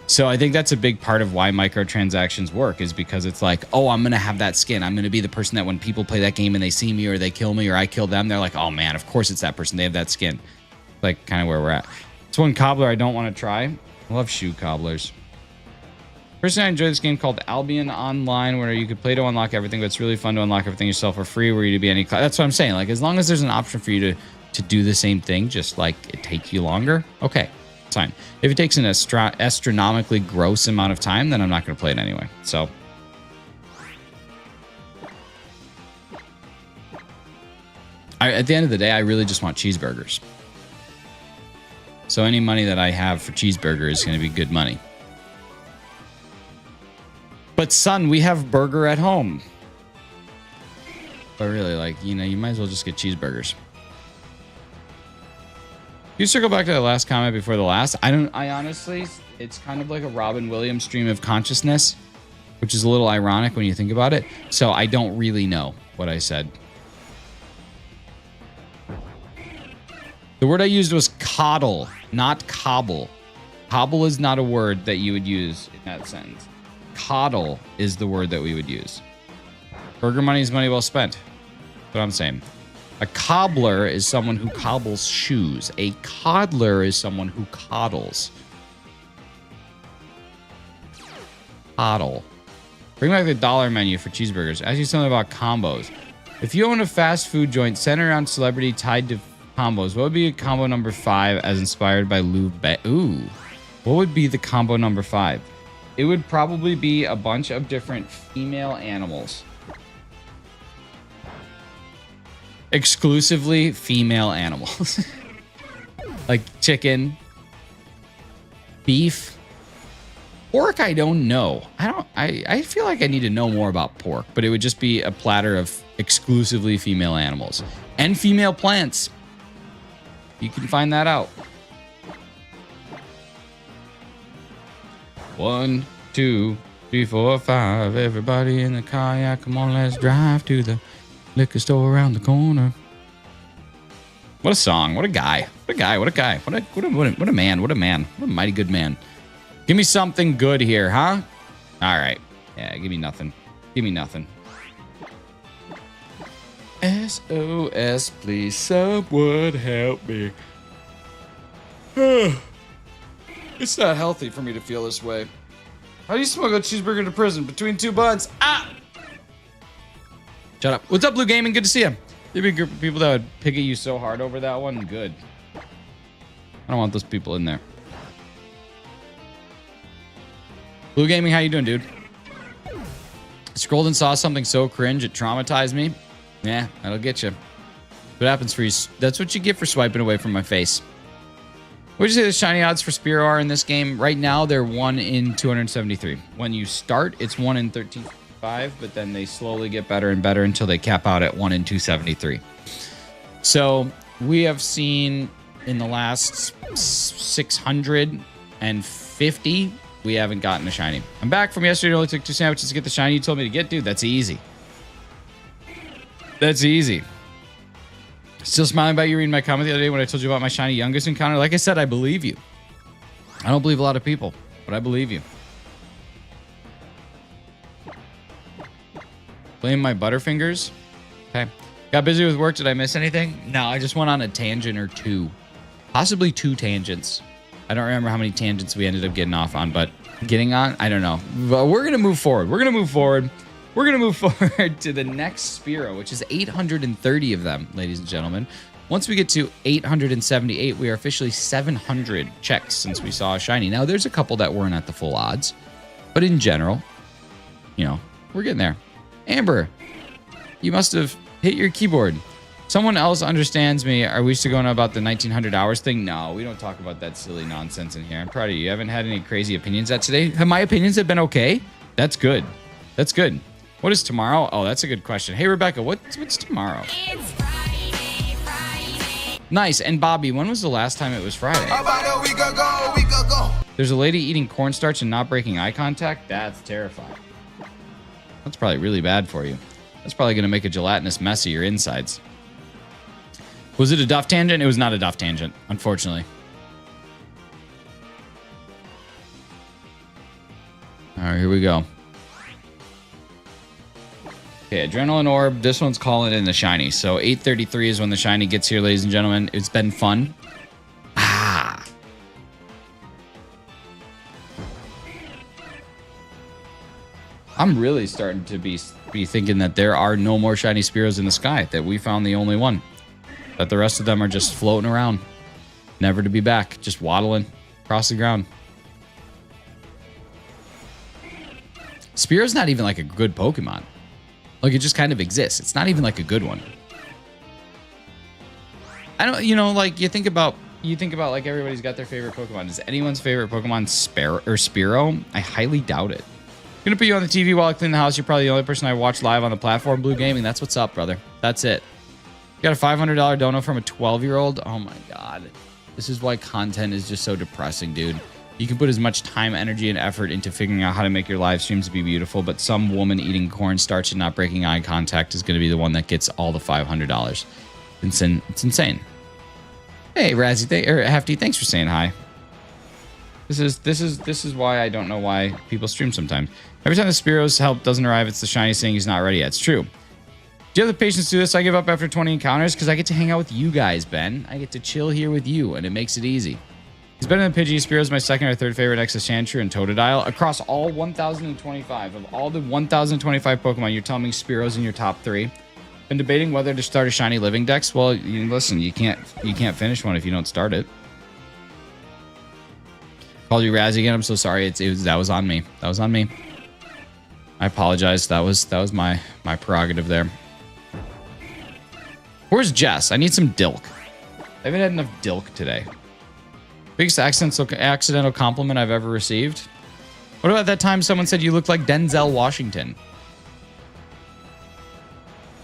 So I think that's a big part of why microtransactions work is because it's like, oh, I'm going to have that skin. I'm going to be the person that when people play that game and they see me or they kill me or I kill them, they're like, oh man, of course it's that person. They have that skin. Like kind of where we're at. It's one cobbler I don't want to try. I love shoe cobblers. Personally, I enjoy this game called Albion Online where you could play to unlock everything, but it's really fun to unlock everything yourself for free where you to be any class. That's what I'm saying. Like as long as there's an option for you to do the same thing, just like it takes you longer. Okay. Fine. If it takes an astronomically gross amount of time, then I'm not going to play it anyway. So at the end of the day, I really just want cheeseburgers. So any money that I have for cheeseburger is going to be good money. But son, we have burger at home. But really, like, you might as well just get cheeseburgers. You circle back to the last comment before the last. I honestly, it's kind of like a Robin Williams stream of consciousness, which is a little ironic when you think about it. So I don't really know what I said. The word I used was coddle, not cobble. Cobble is not a word that you would use in that sentence. Coddle is the word that we would use. Burger money is money well spent. That's what I'm saying. A cobbler is someone who cobbles shoes. A coddler is someone who coddles. Coddle. Bring back the dollar menu for cheeseburgers. Ask you something about combos. If you own a fast food joint centered around celebrity tied to combos, what would be a combo number 5 as inspired by Lou Ooh. What would be the combo number 5? It would probably be a bunch of different female animals. Exclusively female animals. Like chicken, beef, pork. I don't know. I feel like I need to know more about pork, but it would just be a platter of exclusively female animals and female plants. You can find that out. 1, 2, 3, 4, 5. Everybody in the car. Yeah, come on, let's drive to the Liquor store around the corner. What a song. What a guy. What a guy. What a guy. What a man. What a man. What a mighty good man. Give me something good here, huh? All right. Yeah, give me nothing. Give me nothing. SOS, please, someone help me. It's not healthy for me to feel this way. How do you smuggle a cheeseburger to prison between two buns? Ah! Shut up. What's up, Blue Gaming? Good to see you. There'd be a group of people that would pick at you so hard over that one. Good. I don't want those people in there. Blue Gaming, how you doing, dude? Scrolled and saw something so cringe it traumatized me. Yeah, that'll get you. What happens for you? That's what you get for swiping away from my face. What would you say the shiny odds for SPEAROW are in this game? Right now, they're 1 in 273. When you start, it's 1 in 13.5, but then they slowly get better and better until they cap out at 1 in 273. So we have seen in the last 650, we haven't gotten a shiny. I'm back from yesterday. It only took 2 sandwiches to get the shiny you told me to get, dude. That's easy. That's easy. Still smiling about you reading my comment the other day when I told you about my shiny youngest encounter. Like I said, I believe you. I don't believe a lot of people, but I believe you. Blame my butterfingers. Okay. Got busy with work. Did I miss anything? No, I just went on a tangent or two. Possibly 2 tangents. I don't remember how many tangents we ended up getting off on, but getting on, I don't know. But we're going to move forward. We're going to move forward. We're going to move forward to the next SPEAROW, which is 830 of them, ladies and gentlemen. Once we get to 878, we are officially 700 checks since we saw a shiny. Now, there's a couple that weren't at the full odds, but in general, you know, we're getting there. Amber, you must have hit your keyboard. Someone else understands me. Are we still going about the 1900 hours thing? No, we don't talk about that silly nonsense in here. I'm proud of you. You haven't had any crazy opinions at today? Have my opinions have been okay? That's good. That's good. What is tomorrow? Oh, that's a good question. Hey, Rebecca, what's tomorrow? It's Friday, Friday. Nice. And Bobby, when was the last time it was Friday? About a week ago. There's a lady eating cornstarch and not breaking eye contact? That's terrifying. That's probably really bad for you. That's probably going to make a gelatinous mess of your insides. Was it a Duff tangent? It was not a Duff tangent, unfortunately. All right, here we go. Okay, Adrenaline Orb. This one's calling in the shiny. So 833 is when the shiny gets here, ladies and gentlemen. It's been fun. Ah. I'm really starting to be thinking that there are no more shiny SPEAROWs in the sky, that we found the only one. That the rest of them are just floating around. Never to be back. Just waddling across the ground. SPEAROW's not even like a good Pokemon. Like, it just kind of exists. It's not even like a good one. I don't, you know, like you think about like everybody's got their favorite Pokemon. Is anyone's favorite Pokemon SPEAROW? I highly doubt it. I'm gonna put you on the TV while I clean the house. You're probably the only person I watch live on the platform, Blue Gaming. That's what's up, brother. That's it. Got a $500 dono from a 12-year-old. Oh my God. This is why content is just so depressing, dude. You can put as much time, energy, and effort into figuring out how to make your live streams be beautiful, but some woman eating cornstarch and not breaking eye contact is going to be the one that gets all the $500. It's insane. Hey, Razzie, Hefty, thanks for saying hi. This is why I don't know why people stream sometimes. Every time the SPEAROW's help doesn't arrive, it's the shiny saying he's not ready yet. It's true. Do you have the patience to do this? I give up after 20 encounters because I get to hang out with you guys, Ben. I get to chill here with you, and it makes it easy. He's better than Pidgey. SPEAROW's my second or third favorite next to Sandshrew and Totodile. Across all 1,025 of all the 1,025 Pokemon, you're telling me SPEAROW's in your top 3? Been debating whether to start a shiny living dex. Well, listen, you can't finish one if you don't start it. Called you Razzie again. I'm so sorry. That was on me. That was on me. I apologize. That was my prerogative there. Where's Jess? I need some Dilk. I haven't had enough Dilk today. Biggest accidental compliment I've ever received. What about that time someone said you looked like Denzel Washington?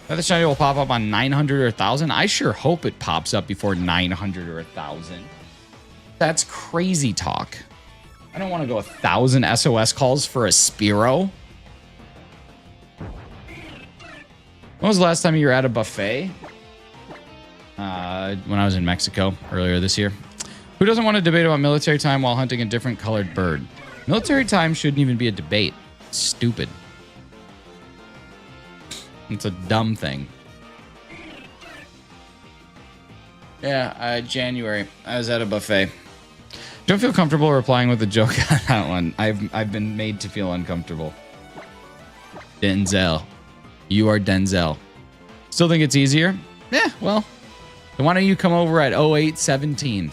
That the shiny will pop up on 900 or 1,000? I sure hope it pops up before 900 or 1,000. That's crazy talk. I don't want to go 1,000 SOS calls for a SPEAROW. When was the last time you were at a buffet? When I was in Mexico earlier this year. Who doesn't want to debate about military time while hunting a different colored bird? Military time shouldn't even be a debate. It's stupid. It's a dumb thing. Yeah, January. I was at a buffet. Don't feel comfortable replying with a joke on that one. I've been made to feel uncomfortable. Denzel. You are Denzel. Still think it's easier? Yeah, well. Then why don't you come over at 0817?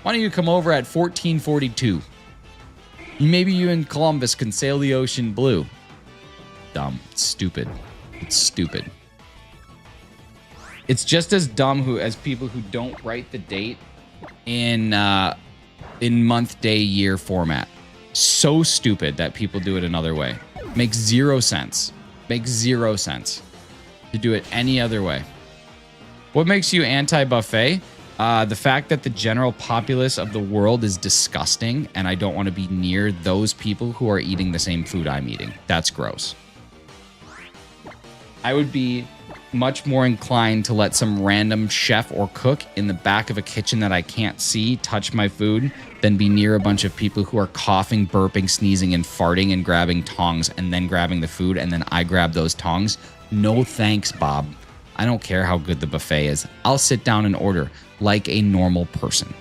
Why don't you come over at 1442? Maybe you and Columbus can sail the ocean blue. Dumb. It's stupid. It's stupid. It's just as dumb as people who don't write the date in month, day, year format. So stupid that people do it another way. Makes zero sense. Makes zero sense to do it any other way. What makes you anti-buffet? The fact that the general populace of the world is disgusting, and I don't want to be near those people who are eating the same food I'm eating. That's gross. I would be much more inclined to let some random chef or cook in the back of a kitchen that I can't see touch my food than be near a bunch of people who are coughing, burping, sneezing, and farting and grabbing tongs and then grabbing the food, and then I grab those tongs. No thanks, Bob. I don't care how good the buffet is. I'll sit down and order like a normal person.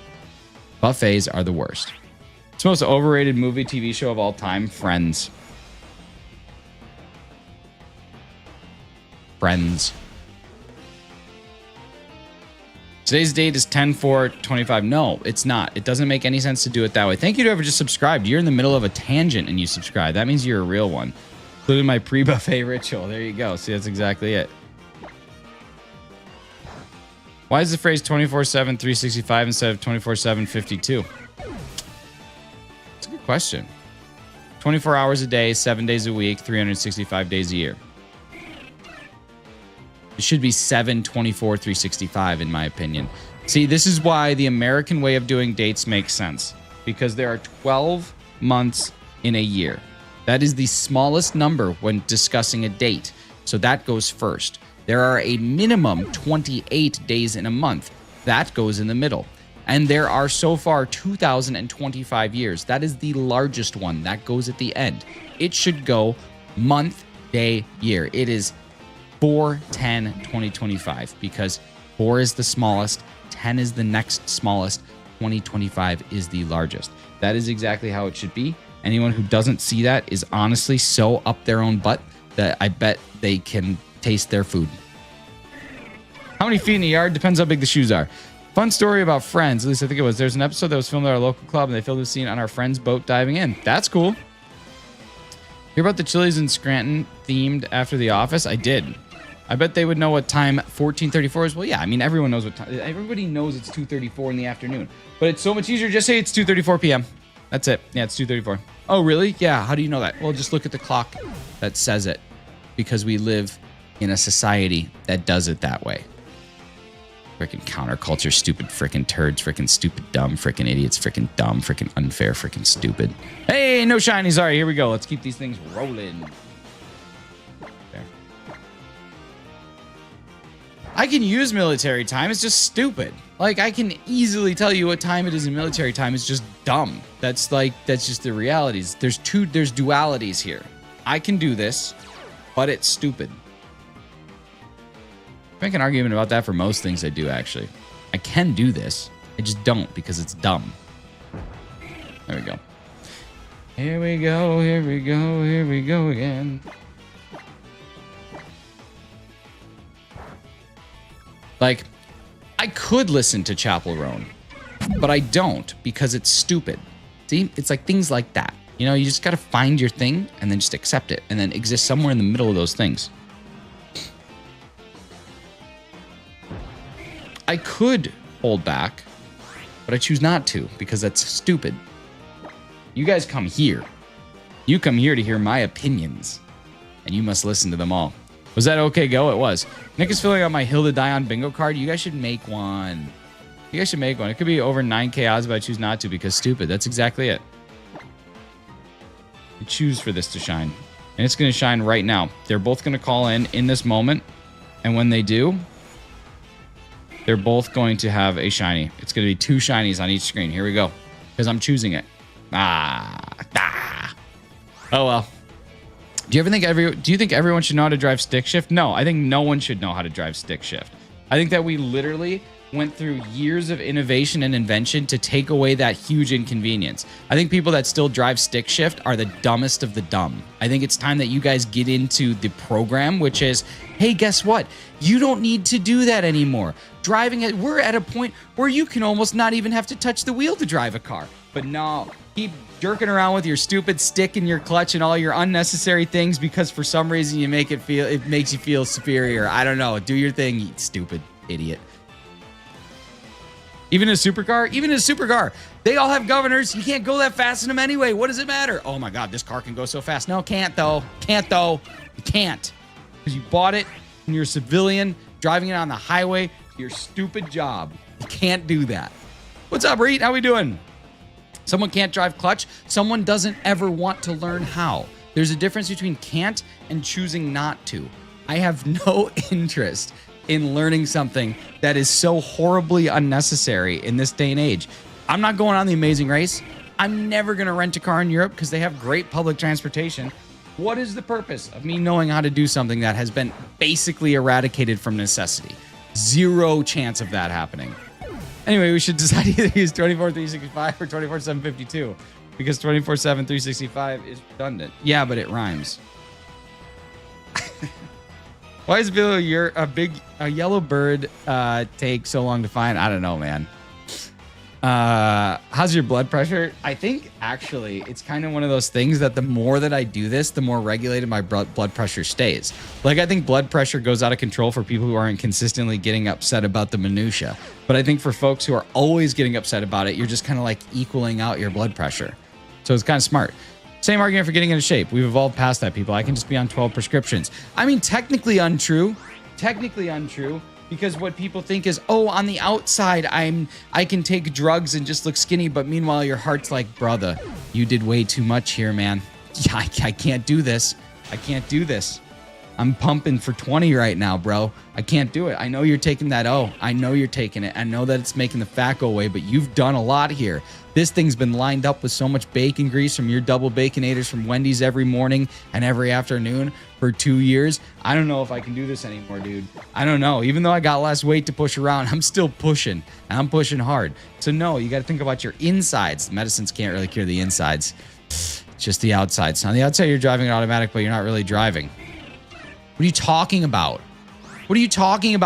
Buffets are the worst. It's the most overrated movie, TV show of all time, Friends. Friends. Today's date is 10/4/25. No, it's not. It doesn't make any sense to do it that way. Thank you to whoever just subscribed. You're in the middle of a tangent and you subscribe. That means you're a real one. Including my pre-buffet ritual. There you go. See, that's exactly it. Why is the phrase 24/7 365 instead of 24/7 52? That's a good question. 24 hours a day, 7 days a week, 365 days a year. It should be 7/24 365 in my opinion. See, this is why the American way of doing dates makes sense. Because there are 12 months in a year. That is the smallest number when discussing a date. So that goes first. There are a minimum 28 days in a month. That goes in the middle. And there are so far 2,025 years. That is the largest one. That goes at the end. It should go month, day, year. It is 4/10/2025 because 4 is the smallest, 10 is the next smallest, 2025 is the largest. That is exactly how it should be. Anyone who doesn't see that is honestly so up their own butt that I bet they can taste their food. How many feet in a yard? Depends how big the shoes are. Fun story about Friends. At least I think it was. There's an episode that was filmed at our local club and they filmed the scene on our friend's boat diving in. That's cool. Hear about the Chili's in Scranton themed after The Office? I did. I bet they would know what time 14:34 is. Well, yeah, I mean, everyone knows what time. Everybody knows it's 2:34 in the afternoon. But it's so much easier to just say it's 2:34 p.m. That's it. Yeah, it's 2:34. Oh, really? Yeah, how do you know that? Well, just look at the clock that says it. Because we live in a society that does it that way. Freaking counterculture, stupid freaking turds, freaking stupid dumb, freaking idiots, freaking dumb, freaking unfair, freaking stupid. Hey, no shinies. All right, here we go. Let's keep these things rolling. There. I can use military time. It's just stupid. Like, I can easily tell you what time it is in military time. It's just dumb. That's just the realities. There's dualities here. I can do this, but it's stupid. I make an argument about that for most things I do, actually. I can do this. I just don't because it's dumb. There we go. Here we go, here we go, here we go again. Like, I could listen to Chapel Roan, but I don't because it's stupid. See? It's like things like that. You know, you just got to find your thing and then just accept it and then exist somewhere in the middle of those things. I could hold back, but I choose not to because that's stupid. You guys come here. You come here to hear my opinions, and you must listen to them all. Was that okay go? It was. Nick is filling out my Hill to Die on bingo card. You guys should make one. You guys should make one. It could be over 9K odds, but I choose not to because stupid. That's exactly it. I choose for this to shine. And it's going to shine right now. They're both going to call in this moment. And when they do, they're both going to have a shiny. It's going to be 2 shinies on each screen. Here we go. Because I'm choosing it. Oh, well. Do you think everyone should know how to drive stick shift? No, I think no one should know how to drive stick shift. I think that we literally went through years of innovation and invention to take away that huge inconvenience. I think people that still drive stick shift are the dumbest of the dumb. I think it's time that you guys get into the program, which is, hey, guess what? You don't need to do that anymore. We're at a point where you can almost not even have to touch the wheel to drive a car. But no, keep jerking around with your stupid stick in your clutch and all your unnecessary things because for some reason it makes you feel superior. I don't know. Do your thing, you stupid idiot. Even a supercar, they all have governors. You can't go that fast in them anyway. What does it matter? Oh my God, this car can go so fast. No, can't though. You can't. Because you bought it and you're a civilian driving it on the highway. Your stupid job. You can't do that. What's up, Reed? How we doing? Someone can't drive clutch. Someone doesn't ever want to learn how. There's a difference between can't and choosing not to. I have no interest in learning something that is so horribly unnecessary in this day and age. I'm not going on the Amazing Race. I'm never going to rent a car in Europe because they have great public transportation. What is the purpose of me knowing how to do something that has been basically eradicated from necessity? Zero chance of that happening. Anyway, we should decide either use 24/365 or 24/752 because 24/7/365 is redundant. Yeah, but it rhymes. Why is a yellow bird take so long to find? I don't know, man. How's your blood pressure? I think actually it's kind of one of those things that the more that I do this, the more regulated my blood pressure stays. Like I think blood pressure goes out of control for people who aren't consistently getting upset about the minutia. But I think for folks who are always getting upset about it, you're just kind of like equaling out your blood pressure. So it's kind of smart. Same argument for getting into shape. We've evolved past that, people. I can just be on 12 prescriptions. I mean, technically untrue. Because what people think is, oh, on the outside, I can take drugs and just look skinny. But meanwhile, your heart's like, brother, you did way too much here, man. I can't do this. I'm pumping for 20 right now, bro. I can't do it. I know you're taking that. I know you're taking it. I know that it's making the fat go away, but you've done a lot here. This thing's been lined up with so much bacon grease from your double baconators from Wendy's every morning and every afternoon for 2 years. I don't know if I can do this anymore, dude. I don't know. Even though I got less weight to push around, I'm still pushing, and I'm pushing hard. So no, you got to think about your insides. Medicines can't really cure the insides. It's just the outsides. On the outside, you're driving it automatic, but you're not really driving. What are you talking about?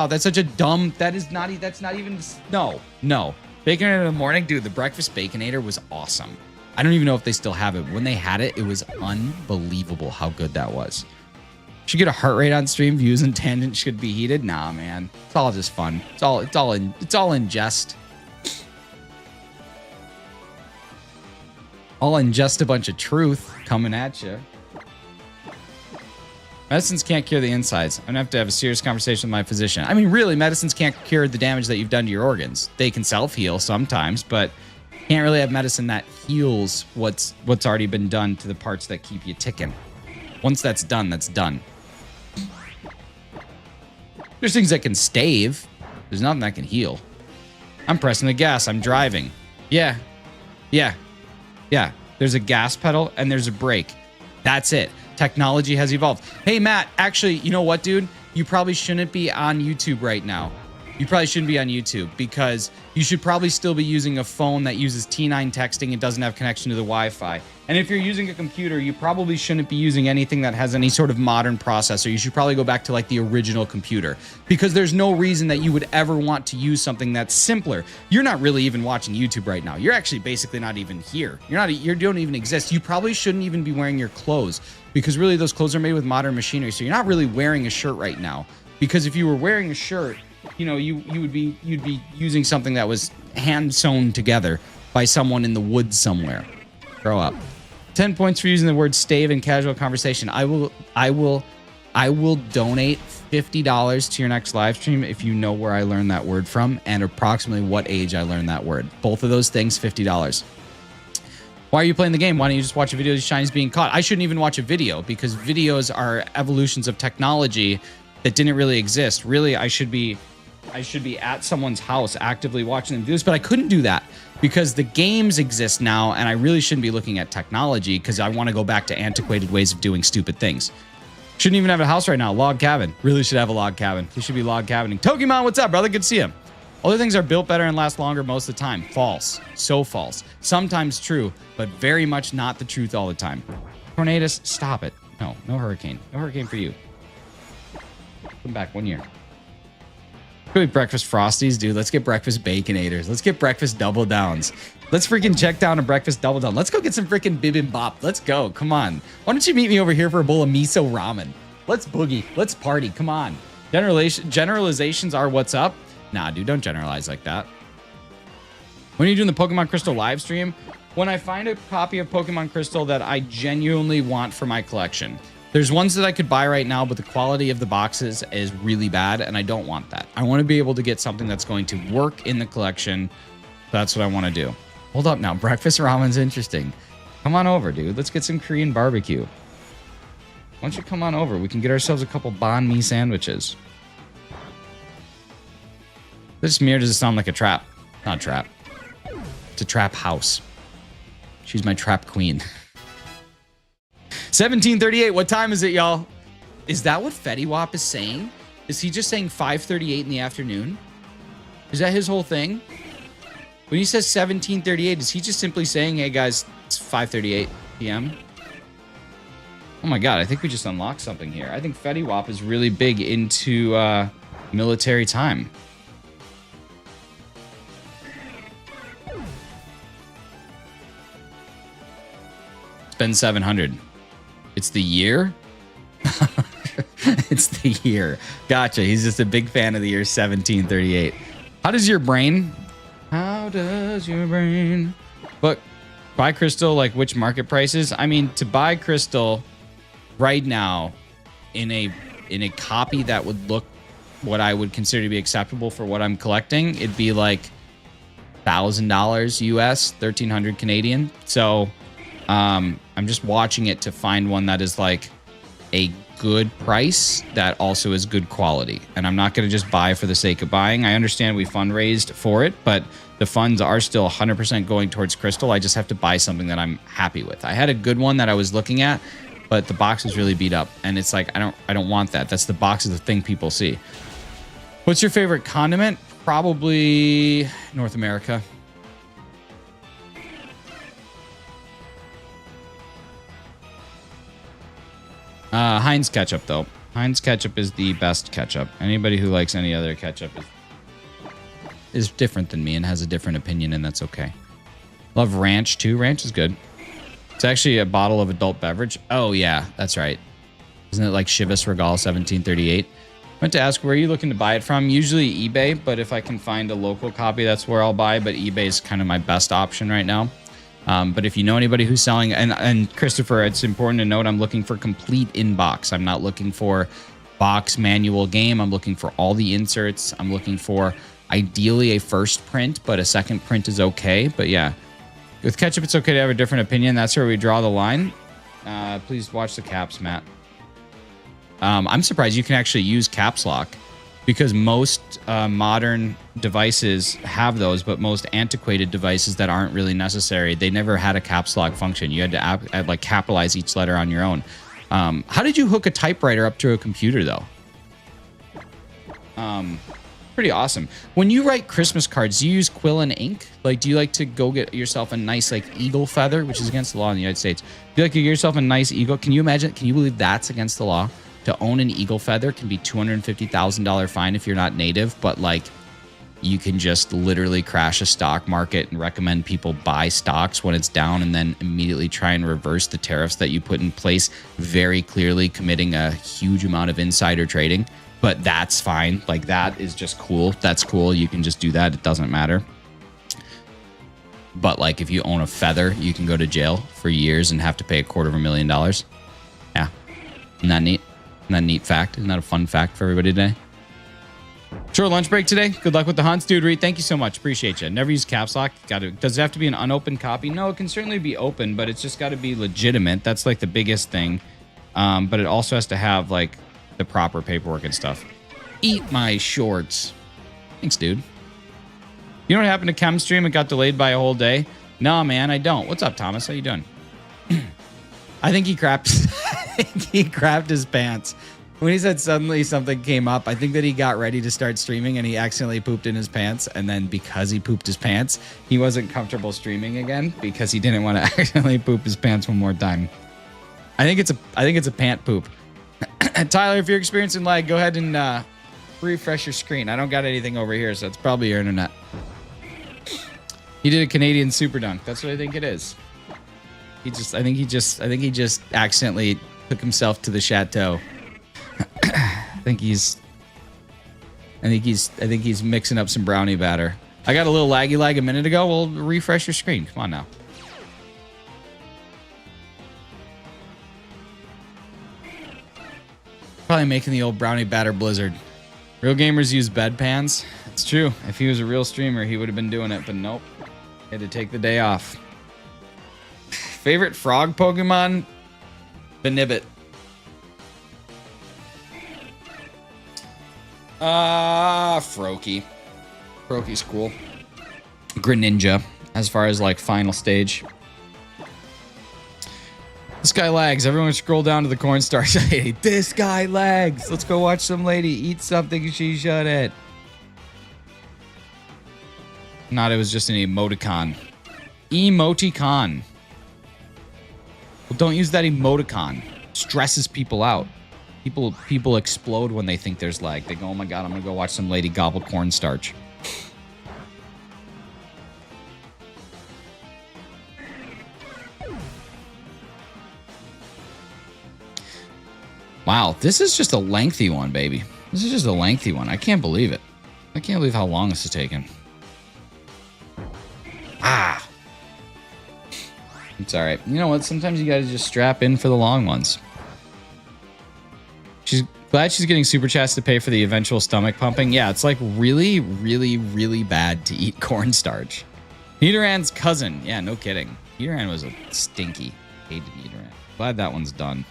That's such a dumb, that's not even, no. Baconator in the morning, dude, the breakfast Baconator was awesome. I don't even know if they still have it. When they had it, it was unbelievable how good that was. Should get a heart rate on stream, views and tangents should be heated. Nah, man, it's all just fun. It's all in jest. All in just a bunch of truth coming at you. Medicines can't cure the insides. I'm going to have a serious conversation with my physician. I mean, really, medicines can't cure the damage that you've done to your organs. They can self-heal sometimes, but can't really have medicine that heals what's already been done to the parts that keep you ticking. Once that's done, that's done. There's things that can stave. There's nothing that can heal. I'm pressing the gas. I'm driving. Yeah. There's a gas pedal and there's a brake. That's it. Technology has evolved. Hey, Matt, actually, you know what, dude? You probably shouldn't be on YouTube right now. Because you should probably still be using a phone that uses T9 texting and doesn't have connection to the Wi-Fi. And if you're using a computer, you probably shouldn't be using anything that has any sort of modern processor. You should probably go back to like the original computer because there's no reason that you would ever want to use something that's simpler. You're not really even watching YouTube right now. You're actually basically not even here. You don't even exist. You probably shouldn't even be wearing your clothes because really those clothes are made with modern machinery. So you're not really wearing a shirt right now because if you were wearing a shirt, you know, you'd be using something that was hand sewn together by someone in the woods somewhere. Grow up. 10 points for using the word stave in casual conversation. I will donate $50 to your next live stream if you know where I learned that word from and approximately what age I learned that word. Both of those things, $50. Why are you playing the game? Why don't you just watch a video of shinies being caught? I shouldn't even watch a video because videos are evolutions of technology that didn't really exist. Really, I should be at someone's house actively watching them do this, but I couldn't do that because the games exist now, and I really shouldn't be looking at technology because I want to go back to antiquated ways of doing stupid things. Shouldn't even have a house right now. Log cabin. Really should have a log cabin. We should be log cabining. Tokemon, what's up, brother? Good to see you. Other things are built better and last longer most of the time. False. So false. Sometimes true, but very much not the truth all the time. Tornadoes, stop it. No, no hurricane. No hurricane for you. Come back 1 year. Really breakfast Frosties, dude. Let's get breakfast Baconators. Let's get breakfast Double Downs. Let's freaking check down a breakfast Double Down. Let's go get some freaking bibimbap. Let's go. Come on. Why don't you meet me over here for a bowl of miso ramen? Let's boogie. Let's party. Come on. Generalizations are what's up. Nah, dude, don't generalize like that. When are you doing the Pokemon Crystal live stream? When I find a copy of Pokemon Crystal that I genuinely want for my collection. There's ones that I could buy right now, but the quality of the boxes is really bad, and I don't want that. I want to be able to get something that's going to work in the collection. That's what I want to do. Hold up now. Breakfast ramen's interesting. Come on over, dude. Let's get some Korean barbecue. Why don't you come on over? We can get ourselves a couple banh mi sandwiches. This mirror doesn't sound like a trap. Not a trap. It's a trap house. She's my trap queen. 1738. What time is it, y'all? Is that what Fetty is saying? Is he just saying 5:38 in the afternoon? Is that his whole thing? When he says 1738, is he just simply saying, hey, guys, it's 5:38 p.m.? Oh, my God. I think we just unlocked something here. I think Fetty is really big into military time. Spend 700. It's the year? It's the year. Gotcha. He's just a big fan of the year 1738. How does your brain? But buy crystal, like which market prices? I mean, to buy crystal right now in a copy that would look what I would consider to be acceptable for what I'm collecting, it'd be like $1,000 US, 1,300 Canadian. So I'm just watching it to find one that is like a good price that also is good quality. And I'm not going to just buy for the sake of buying. I understand we fundraised for it, but the funds are still 100% going towards crystal. I just have to buy something that I'm happy with. I had a good one that I was looking at, but the box is really beat up. And it's like, I don't want that. That's the box of the thing people see. What's your favorite condiment? Probably North America. Heinz ketchup, though. Heinz ketchup is the best ketchup. Anybody who likes any other ketchup is different than me and has a different opinion, and that's okay. Love ranch, too. Ranch is good. It's actually a bottle of adult beverage. Oh, yeah, that's right. Isn't it like Chivas Regal 1738? I meant to ask, where are you looking to buy it from? Usually eBay, but if I can find a local copy, that's where I'll buy. But eBay is kind of my best option right now. But if you know anybody who's selling, and Christopher, it's important to note, I'm looking for complete in-box. I'm not looking for box manual game. I'm looking for all the inserts. I'm looking for ideally a first print, but a second print is okay. But yeah, with ketchup, it's okay to have a different opinion. That's where we draw the line. Please watch the caps, Matt. I'm surprised you can actually use caps lock, because most modern devices have those, but most antiquated devices that aren't really necessary, they never had a caps lock function. You had to like capitalize each letter on your own. How did you hook a typewriter up to a computer, though? Pretty awesome. When you write Christmas cards, do you use quill and ink? Like, do you like to go get yourself a nice like eagle feather, which is against the law in the United States? Do you like to get yourself a nice eagle? Can you imagine? Can you believe that's against the law? To own an eagle feather can be $250,000 fine if you're not native, but like you can just literally crash a stock market and recommend people buy stocks when it's down and then immediately try and reverse the tariffs that you put in place, very clearly committing a huge amount of insider trading. But that's fine. Like, that is just cool. That's cool. You can just do that. It doesn't matter. But like if you own a feather, you can go to jail for years and have to pay $250,000. Yeah. Isn't that neat? Isn't that a neat fact? Isn't that a fun fact for everybody today? Short lunch break today. Good luck with the hunts, dude. Reed, thank you so much. Appreciate you. Never use caps lock. Does it have to be an unopened copy? No, it can certainly be open, but it's just got to be legitimate. That's like the biggest thing. But it also has to have like the proper paperwork and stuff. Eat my shorts. Thanks, dude. You know what happened to Chem Stream? It got delayed by a whole day. No, man, I don't. What's up, Thomas? How you doing? I think he crapped. I think he crapped his pants. When he said suddenly something came up, I think that he got ready to start streaming and he accidentally pooped in his pants. And then because he pooped his pants, he wasn't comfortable streaming again because he didn't want to accidentally poop his pants one more time. I think it's a pant poop. Tyler, if you're experiencing lag, go ahead and refresh your screen. I don't got anything over here, so it's probably your internet. He did a Canadian super dunk. That's what I think it is. I think he just accidentally took himself to the chateau. I think he's mixing up some brownie batter. I got a little laggy lag a minute ago. We'll refresh your screen. Come on now. Probably making the old brownie batter blizzard. Real gamers use bedpans. It's true. If he was a real streamer, he would have been doing it, but nope. He had to take the day off. Favorite frog Pokemon? Benibbit. Froakie. Froakie's cool. Greninja, as far as like final stage. This guy lags. Everyone scroll down to the cornstarch. Hey, this guy lags. Let's go watch some lady eat something she shouldn't. Not, it was just an emoticon. Emoticon. Well, don't use that emoticon. Stresses people out. People explode when they think there's lag. They go, oh my god, I'm gonna go watch some lady gobble cornstarch. Wow, this is just a lengthy one, baby. This is just a lengthy one. I can't believe it. I can't believe how long this is taking. Ah. It's all right. You know what? Sometimes you gotta just strap in for the long ones. She's glad she's getting super chats to pay for the eventual stomach pumping. Yeah, it's like really, really, really bad to eat cornstarch. Nidoran's cousin. Yeah, no kidding. Nidoran was a stinky. Hated Nidoran. Glad that one's done.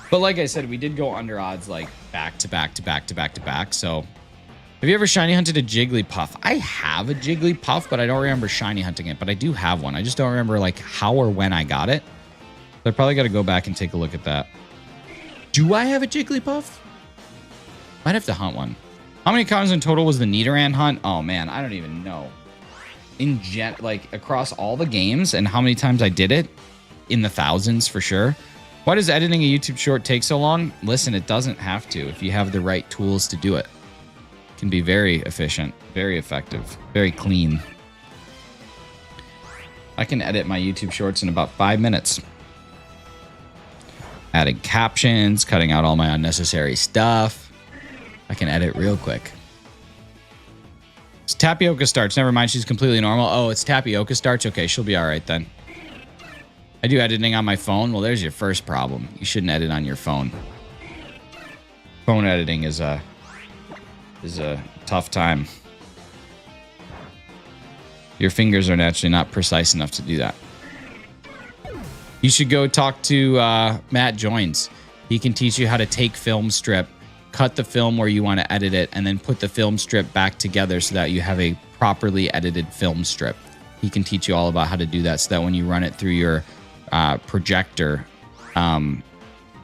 But like I said, we did go under odds like back to back to back to back to back. So have you ever shiny hunted a Jigglypuff? I have a Jigglypuff, but I don't remember shiny hunting it. But I do have one. I just don't remember like how or when I got it. So I probably got to go back and take a look at that. Do I have a Jigglypuff? Might have to hunt one. How many encounters in total was the Nidoran hunt? Oh man, I don't even know. Like across all the games and how many times I did it? In the thousands for sure. Why does editing a YouTube short take so long? Listen, it doesn't have to if you have the right tools to do it. It can be very efficient, very effective, very clean. I can edit my YouTube shorts in about 5 minutes. Adding captions, cutting out all my unnecessary stuff. I can edit real quick. It's tapioca starch. Never mind, she's completely normal. Oh, it's tapioca starch? Okay, she'll be all right then. I do editing on my phone. Well, there's your first problem. You shouldn't edit on your phone. Phone editing is a tough time. Your fingers are naturally not precise enough to do that. You should go talk to Matt Joins. He can teach you how to take film strip, cut the film where you want to edit it, and then put the film strip back together so that you have a properly edited film strip. He can teach you all about how to do that so that when you run it through your projector in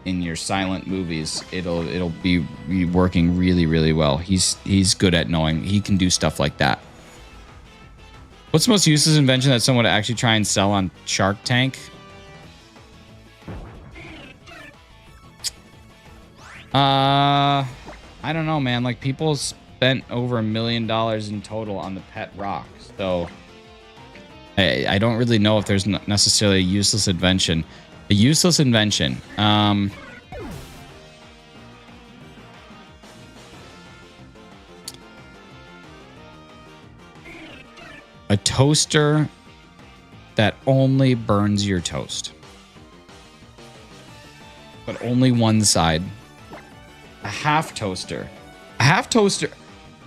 your silent movies, it'll be working really, really well. He's good at knowing. He can do stuff like that. What's the most useless invention that someone would actually try and sell on Shark Tank? I don't know, man. Like, people spent over $1 million in total on the pet rock. So I don't really know if there's necessarily a useless invention. A useless invention. A toaster that only burns your toast. but only one side. A half toaster. A half toaster.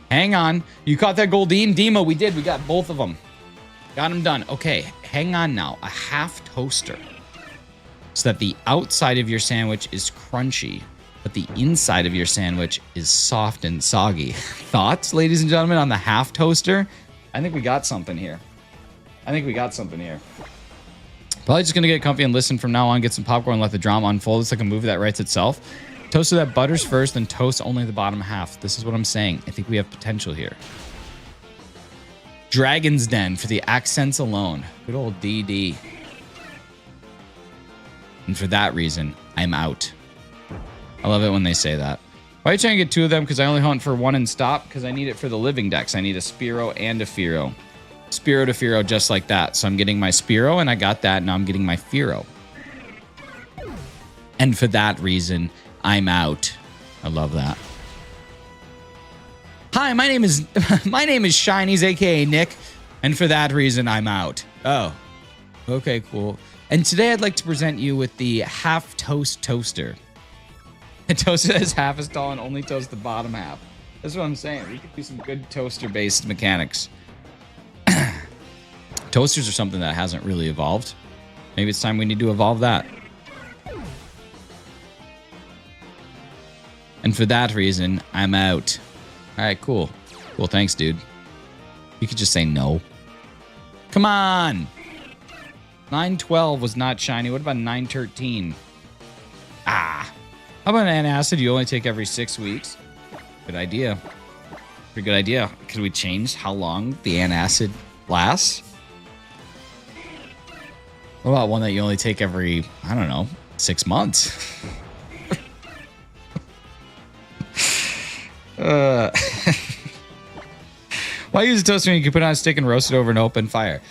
Hang on. You caught that Goldine? Demo, we did. We got both of them. Got them done. Okay, hang on now. A half toaster. So that the outside of your sandwich is crunchy, but the inside of your sandwich is soft and soggy. Thoughts, ladies and gentlemen, on the half toaster? I think we got something here. Probably just gonna get comfy and listen from now on, get some popcorn, let the drama unfold. It's like a movie that writes itself. Toast that butters first, then toast only the bottom half. This is what I'm saying. I think we have potential here. Dragon's Den for the accents alone. Good old DD. And for that reason, I'm out. I love it when they say that. Why are you trying to get two of them? Because I only hunt for one and stop? Because I need it for the living decks. I need a SPEAROW and a FEAROW. SPEAROW to FEAROW just like that. So I'm getting my SPEAROW and I got that. Now I'm getting my FEAROW. And for that reason, I'm out. I love that. Hi, my name is Shinies, aka Nick, and for that reason, I'm out. Oh, okay, cool. And today I'd like to present you with the half toast toaster. A toaster that is half as tall and only toasts the bottom half. That's what I'm saying. We could do some good toaster-based mechanics. Toasters are something that hasn't really evolved. Maybe it's time we need to evolve that. And for that reason, I'm out. All right, cool. Cool, thanks, dude. You could just say no. Come on. 912 was not shiny. What about 913? Ah. How about an antacid you only take every 6 weeks? Good idea. Pretty good idea. Could we change how long the antacid lasts? What about one that you only take every, I don't know, 6 months? Why use a toaster when you can put it on a stick and roast it over an open fire?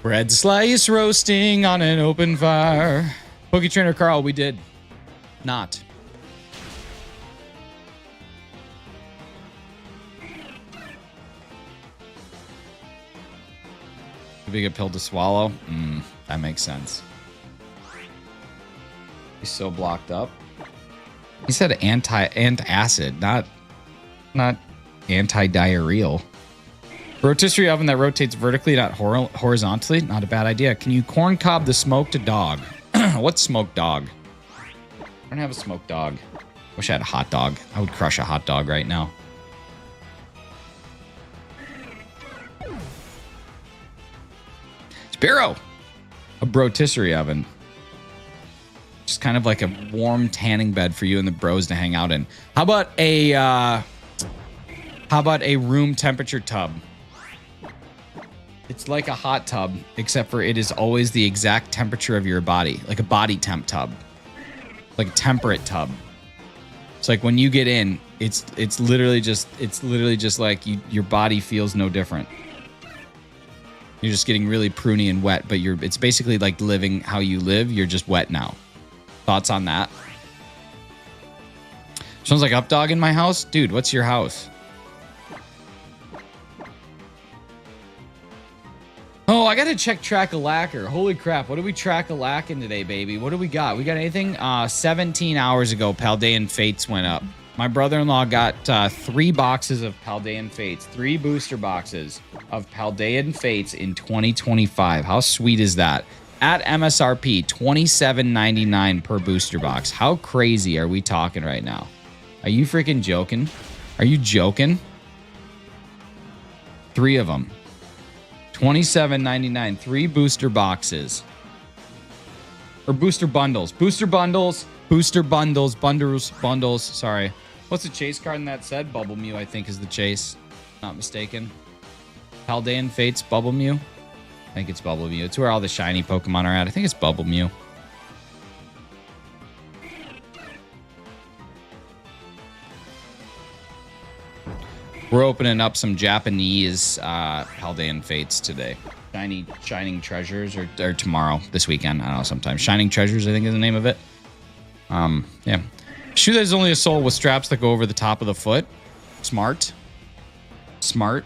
Bread slice roasting on an open fire. Poke Trainer Carl, we did not. Too big a pill to swallow? That makes sense. He's so blocked up. He said antacid, not anti-diarrheal. Rotisserie oven that rotates vertically, not horizontally. Not a bad idea. Can you corn cob the smoked dog? What's smoked dog? I don't have a smoked dog. Wish I had a hot dog. I would crush a hot dog right now. SPEAROW! A rotisserie oven. Just kind of like a warm tanning bed for you and the bros to hang out in. How about a room temperature tub? It's like a hot tub, except for it is always the exact temperature of your body, like a body temp tub, like a temperate tub. It's like when you get in, it's literally just like your body feels no different. You're just getting really pruny and wet, but it's basically like living how you live. You're just wet now. Thoughts on that? Sounds like Updog in my house, dude. What's your house? Oh, I gotta check track a lacquer. Holy crap, what did we track a lack in today, baby? What do we got? We got anything? 17 hours ago, Paldean Fates went up. My brother-in-law got 3 boxes of Paldean Fates, 3 booster boxes of Paldean Fates in 2025. How sweet is that? At MSRP, $27.99 per booster box. How crazy are we talking right now? Are you freaking joking? Are you joking? 3 of them. $27.99, 3 booster boxes. Or booster bundles. Booster bundles. Booster bundles. Bundles. Sorry. What's the chase card in that said? Bubble Mew, I think, is the chase. Not mistaken. Paldean Fates, Bubble Mew. I think it's Bubble Mew. It's where all the shiny Pokemon are at. I think it's Bubble Mew. We're opening up some Japanese Paldean Fates today. Shining Treasures or tomorrow, this weekend. I don't know, sometime. Shining Treasures, I think is the name of it. Yeah. Shoe that is only a sole with straps that go over the top of the foot. Smart. Smart.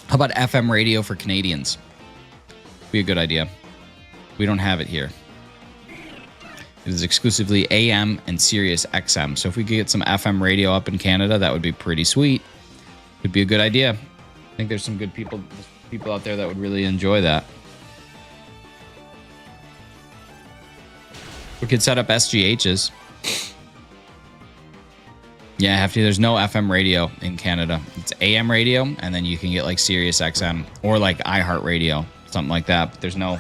How about FM radio for Canadians? Be a good idea. We don't have it here. It is exclusively AM and Sirius XM. So if we could get some FM radio up in Canada, that would be pretty sweet. Could be a good idea. I think there's some good people out there that would really enjoy that. We could set up SGHs. Yeah, Hefty, there's no FM radio in Canada. It's AM radio, and then you can get like Sirius XM or like iHeartRadio, something like that. But there's no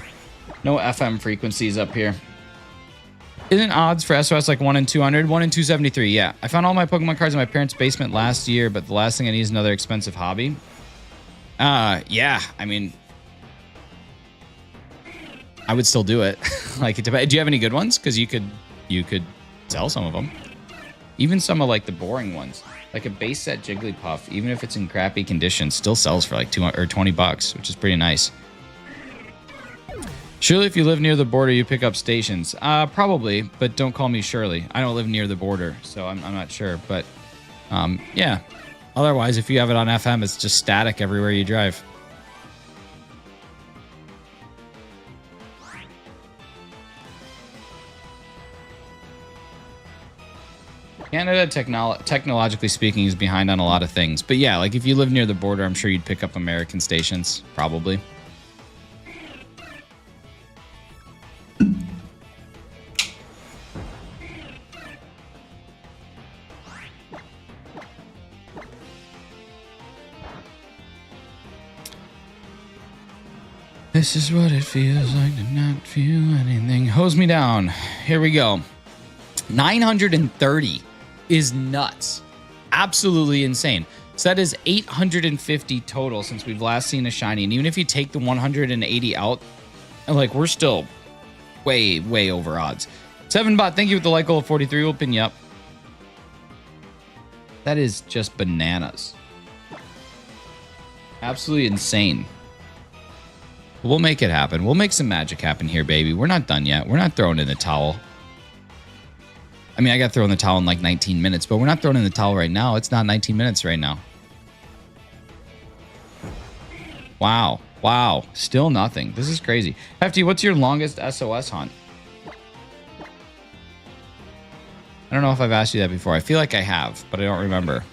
FM frequencies up here. Isn't odds for SOS like 1 in 200? 1 in 273, yeah. I found all my Pokemon cards in my parents' basement last year, but the last thing I need is another expensive hobby. Yeah, I mean, I would still do it. Like, do you have any good ones? Because you could sell some of them. Even some of like the boring ones, like a base set Jigglypuff, even if it's in crappy condition, still sells for like $20, which is pretty nice. Surely, if you live near the border, you pick up stations. Probably, but don't call me Shirley. I don't live near the border, so I'm not sure. But yeah. Otherwise, if you have it on FM, it's just static everywhere you drive. Canada, technologically speaking, is behind on a lot of things. But yeah, like if you live near the border, I'm sure you'd pick up American stations, probably. This is what it feels like to not feel anything. Hose me down. Here we go. 930 is nuts. Absolutely insane. So that is 850 total since we've last seen a shiny. And even if you take the 180 out, like we're still way, way over odds. 7bot, thank you with the like goal of 43. We'll pin you up. That is just bananas. Absolutely insane. We'll make it happen. We'll make some magic happen here, baby. We're not done yet. We're not throwing in the towel. I mean, I got thrown in the towel in like 19 minutes, but we're not throwing in the towel right now. It's not 19 minutes right now. Wow. Wow. Still nothing. This is crazy. Hefty, what's your longest SOS hunt? I don't know if I've asked you that before. I feel like I have, but I don't remember.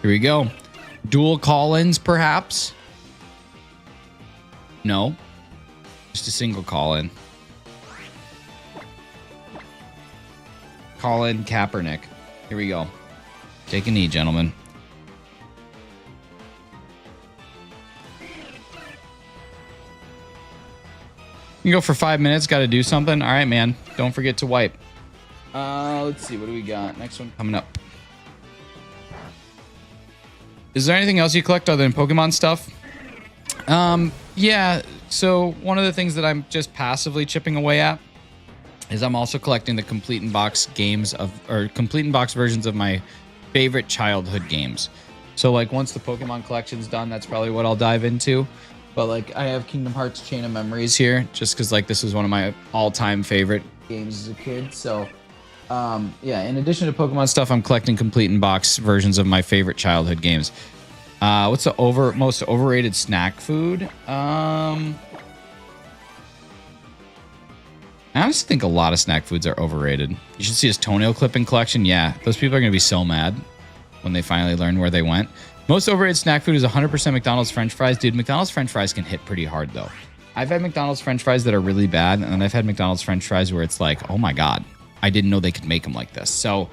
Here we go. Dual call-ins, perhaps? No. Just a single call-in. Call-in Kaepernick. Here we go. Take a knee, gentlemen. You go for 5 minutes. Got to do something. All right, man. Don't forget to wipe. Let's see. What do we got? Next one coming up. Is there anything else you collect other than Pokemon stuff? Yeah. So one of the things that I'm just passively chipping away at is I'm also collecting the complete in box games or complete in box versions of my favorite childhood games. So like once the Pokemon collection's done, that's probably what I'll dive into. But like I have Kingdom Hearts Chain of Memories here, just because like this was one of my all-time favorite games as a kid. So yeah, in addition to Pokemon stuff, I'm collecting complete in box versions of my favorite childhood games. What's the most overrated snack food? I honestly think a lot of snack foods are overrated. You should see his toenail clipping collection. Yeah, those people are going to be so mad when they finally learn where they went. Most overrated snack food is 100% McDonald's French fries. Dude, McDonald's French fries can hit pretty hard, though. I've had McDonald's French fries that are really bad, and I've had McDonald's French fries where it's like, oh my God, I didn't know they could make them like this. So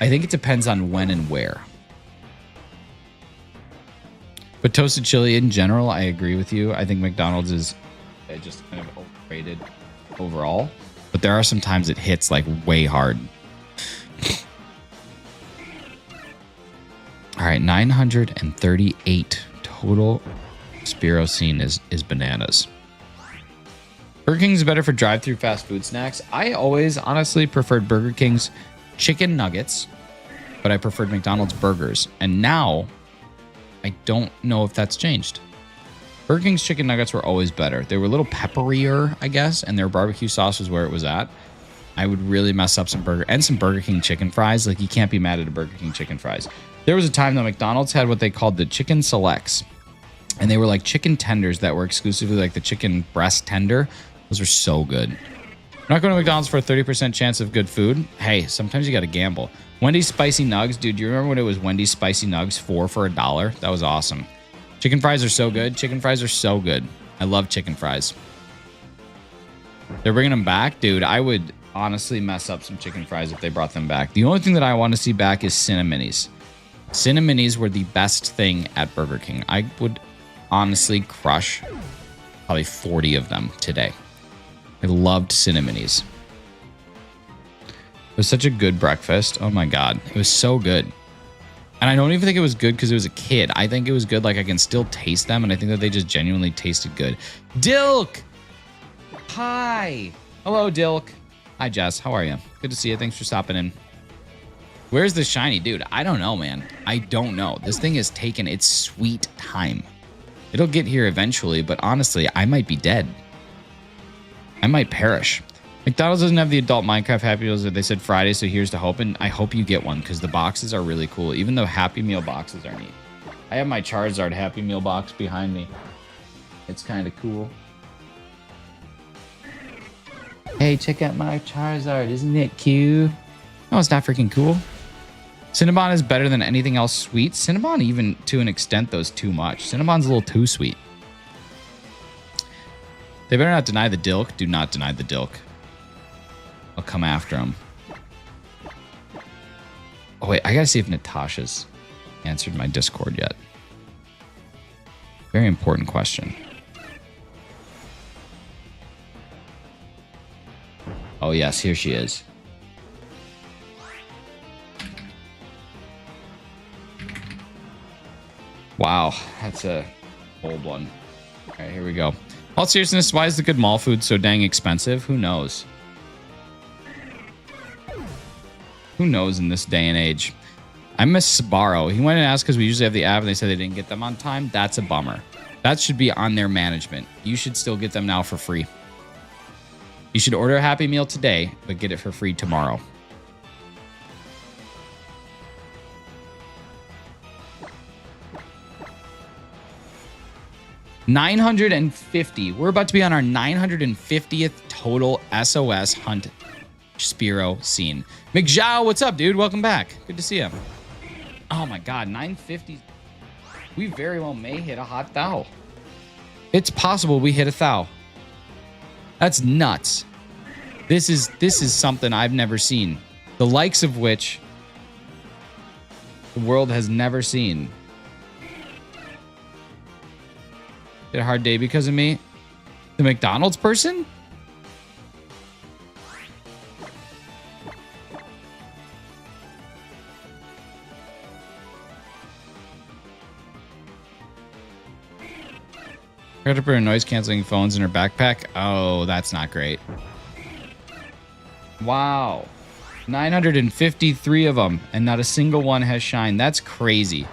I think it depends on when and where. But toasted chili in general, I agree with you. I think McDonald's is just kind of overrated overall. But there are some times it hits like way hard. All right, 938 total SPEAROW scene is bananas. Burger King's better for drive-through fast food snacks. I always honestly preferred Burger King's chicken nuggets, but I preferred McDonald's burgers. And now I don't know if that's changed. Burger King's chicken nuggets were always better. They were a little pepperier, I guess, and their barbecue sauce was where it was at. I would really mess up some Burger King chicken fries. Like, you can't be mad at a Burger King chicken fries. There was a time that McDonald's had what they called the chicken selects. And they were like chicken tenders that were exclusively like the chicken breast tender. Those are so good. I'm not going to McDonald's for a 30% chance of good food. Hey, sometimes you got to gamble. Wendy's Spicy Nugs. Dude, do you remember when it was Wendy's Spicy Nugs 4 for $1? That was awesome. Chicken fries are so good. Chicken fries are so good. I love chicken fries. They're bringing them back. Dude, I would honestly mess up some chicken fries if they brought them back. The only thing that I want to see back is Cinna-Minis. Cinna-Minis were the best thing at Burger King. I would honestly crush probably 40 of them today. I loved Cinna-Minis. It was such a good breakfast. Oh my God. It was so good. And I don't even think it was good because it was a kid. I think it was good. Like I can still taste them. And I think that they just genuinely tasted good. Dilk! Hi. Hello, Dilk. Hi, Jess. How are you? Good to see you. Thanks for stopping in. Where's the shiny? Dude, I don't know, man. I don't know. This thing has taken its sweet time. It'll get here eventually, but honestly, I might be dead. I might perish. McDonald's doesn't have the adult Minecraft Happy Meals that they said Friday, so here's to hope. And I hope you get one because the boxes are really cool, even though Happy Meal boxes are neat. I have my Charizard Happy Meal box behind me. It's kind of cool. Hey, check out my Charizard. Isn't it cute? No, it's not freaking cool. Cinnabon is better than anything else sweet. Cinnabon, even to an extent, though, is too much. Cinnabon's a little too sweet. They better not deny the Dilk. Do not deny the Dilk. I'll come after him. Oh, wait. I gotta see if Natasha's answered my Discord yet. Very important question. Oh, yes. Here she is. Wow. That's a old one. All right, here we go. All seriousness, why is the good mall food so dang expensive? Who knows? Who knows in this day and age? I miss SPEAROW. He went and asked because we usually have the app and they said they didn't get them on time. That's a bummer. That should be on their management. You should still get them now for free. You should order a Happy Meal today, but get it for free tomorrow. $950. We're about to be on our 950th total SOS Hunt SPEAROW scene. McJow, what's up, dude? Welcome back. Good to see you. Oh my God, 950. We very well may hit a hot thou. It's possible we hit a thou. That's nuts. This is something I've never seen. The likes of which the world has never seen. Did a hard day because of me? The McDonald's person? I got to put her noise canceling phones in her backpack. Oh, that's not great. Wow. 953 of them, and not a single one has shine. That's crazy.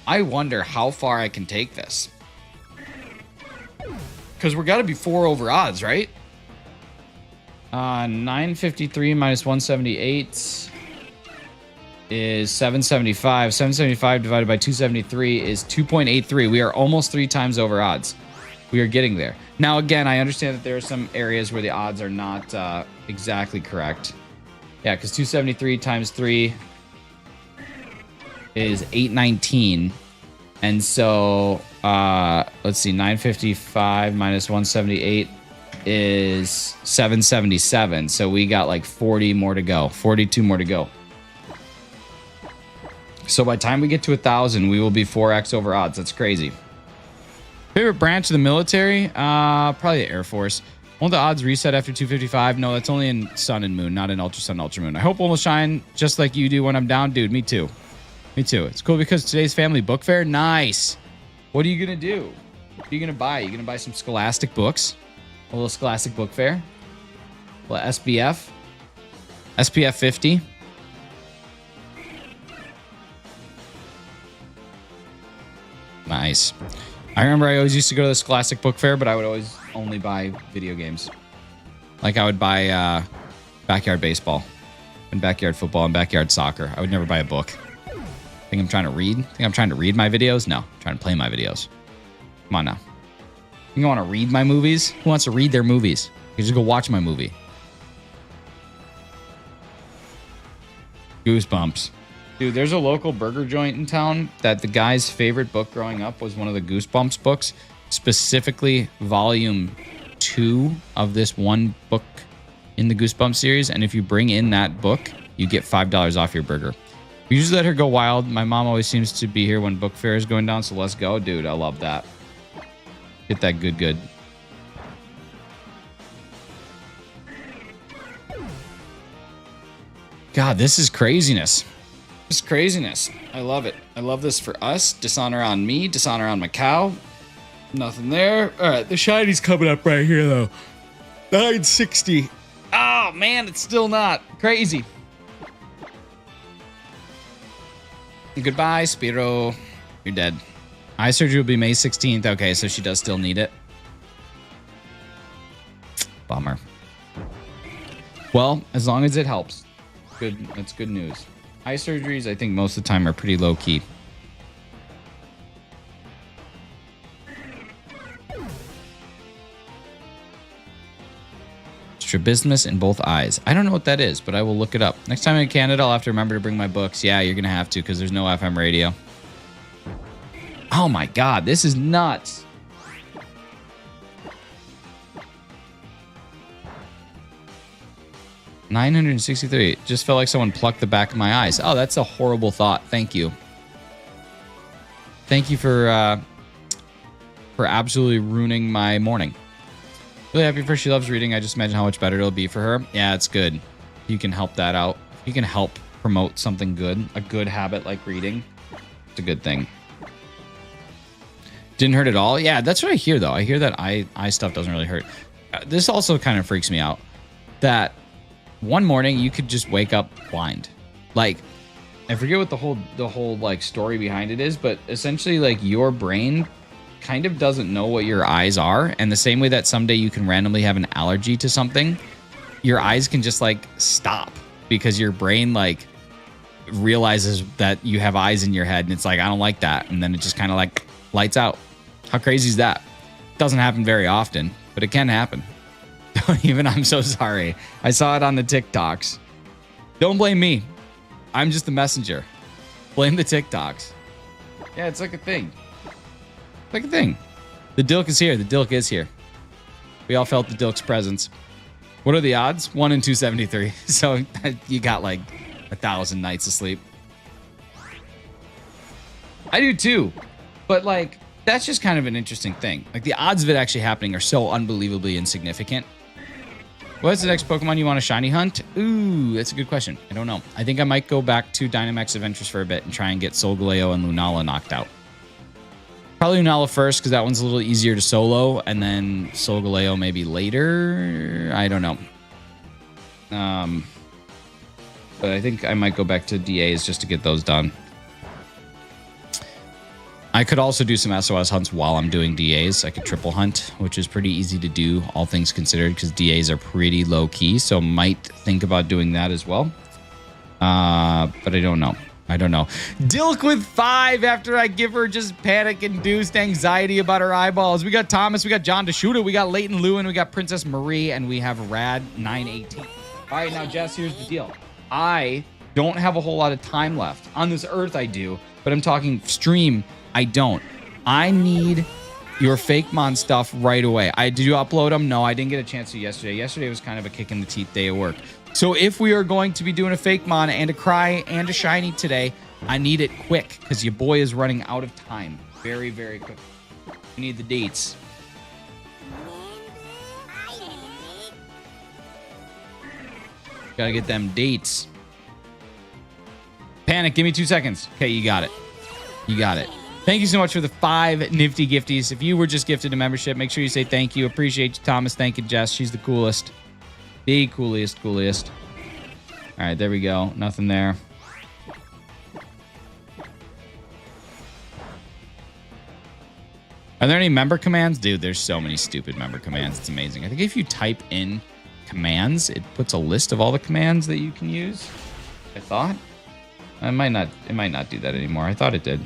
I wonder how far I can take this. Because we're got to be 4 over odds, right? 953 minus 178 is 775. 775 divided by 273 is 2.83. We are almost 3 times over odds. We are getting there. Now, again, I understand that there are some areas where the odds are not exactly correct. Yeah, because 273 times 3 is 819. And so, let's see, 955 minus 178 is 777. So we got like 40 more to go, 42 more to go. So by the time we get to 1,000, we will be 4x over odds. That's crazy. Favorite branch of the military? Probably the Air Force. Won't the odds reset after 255? No, that's only in Sun and Moon, not in Ultra Sun, Ultra Moon. I hope one will shine just like you do when I'm down. Dude, me too. Me too. It's cool because today's family book fair. Nice. What are you going to do? What are you going to buy? You going to buy some Scholastic books? A little Scholastic book fair? A little SBF? SPF 50? Nice. I remember I always used to go to the Scholastic book fair, but I would always only buy video games. Like I would buy backyard baseball and backyard football and backyard soccer. I would never buy a book. Think I'm trying to read? Think I'm trying to read my videos? No, I'm trying to play my videos. Come on now. You want to read my movies? Who wants to read their movies? You just go watch my movie. Goosebumps. Dude, there's a local burger joint in town that the guy's favorite book growing up was one of the Goosebumps books, specifically volume 2 of this one book in the Goosebumps series. And if you bring in that book, you get $5 off your burger. We usually let her go wild. My mom always seems to be here when book fair is going down, so let's go. Dude, I love that. Get that good. God, this is craziness. This is craziness. I love it. I love this for us. Dishonor on me. Dishonor on my cow. Nothing there. All right, the shiny's coming up right here, though. 960. Oh, man, it's still not. Crazy. Goodbye, SPEAROW. You're dead. Eye surgery will be May 16th. Okay, so she does still need it. Bummer. Well, as long as it helps. Good. That's good news. Eye surgeries, I think most of the time are pretty low key. Strabismus in both eyes. I don't know what that is, but I will look it up. Next time I'm in Canada, I'll have to remember to bring my books. Yeah, you're going to have to because there's no FM radio. Oh my God, this is nuts. $963. Just felt like someone plucked the back of my eyes. Oh, that's a horrible thought. Thank you. Thank you for absolutely ruining my morning. Really happy for her. She loves reading. I just imagine how much better it'll be for her. Yeah, it's good. You can help that out. You can help promote something good. A good habit like reading. It's a good thing. Didn't hurt at all? Yeah, that's what I hear, though. I hear that eye stuff doesn't really hurt. This also kind of freaks me out. That one morning you could just wake up blind. Like, I forget what the whole like story behind it is, but essentially like your brain kind of doesn't know what your eyes are, and the same way that someday you can randomly have an allergy to something, your eyes can just like stop because your brain like realizes that you have eyes in your head and it's like, I don't like that, and then it just kind of like lights out. How crazy is that? Doesn't happen very often, but it can happen. Don't even, I'm so sorry. I saw it on the TikToks. Don't blame me. I'm just the messenger. Blame the TikToks. Yeah, it's like a thing. Like a thing. The Dilk is here. The Dilk is here. We all felt the Dilk's presence. What are the odds? 1 in 273. So you got like 1,000 nights of sleep. I do too. But like, that's just kind of an interesting thing. Like the odds of it actually happening are so unbelievably insignificant. What's the next Pokemon you want to shiny hunt? Ooh, that's a good question. I don't know. I think I might go back to Dynamax Adventures for a bit and try and get Solgaleo and Lunala knocked out. Probably Lunala first because that one's a little easier to solo, and then Solgaleo maybe later. I don't know. But I think I might go back to DAs just to get those done. I could also do some SOS hunts while I'm doing DAs. I could triple hunt, which is pretty easy to do, all things considered, because DAs are pretty low key. So might think about doing that as well. But I don't know. I don't know. Dilk with 5 after I give her just panic-induced anxiety about her eyeballs. We got Thomas, we got John DeShuta, we got Leighton Lewin, we got Princess Marie, and we have Rad 918. All right, now, Jess, here's the deal. I don't have a whole lot of time left. On this earth, I do, but I'm talking stream, I don't. I need your Fakemon stuff right away. Did you upload them? No, I didn't get a chance to yesterday. Yesterday was kind of a kick in the teeth day of work. So if we are going to be doing a Fakemon and a Cry and a Shiny today, I need it quick because your boy is running out of time. Very, very quick. We need the dates. Gotta get them dates. Panic, give me 2 seconds. Okay, you got it. You got it. Thank you so much for the 5 nifty gifties. If you were just gifted a membership, make sure you say thank you. Appreciate you, Thomas. Thank you, Jess. She's the coolest. The coolest. All right, there we go. Nothing there. Are there any member commands? Dude, there's so many stupid member commands. It's amazing. I think if you type in commands, it puts a list of all the commands that you can use. I thought. It might not do that anymore. I thought it did.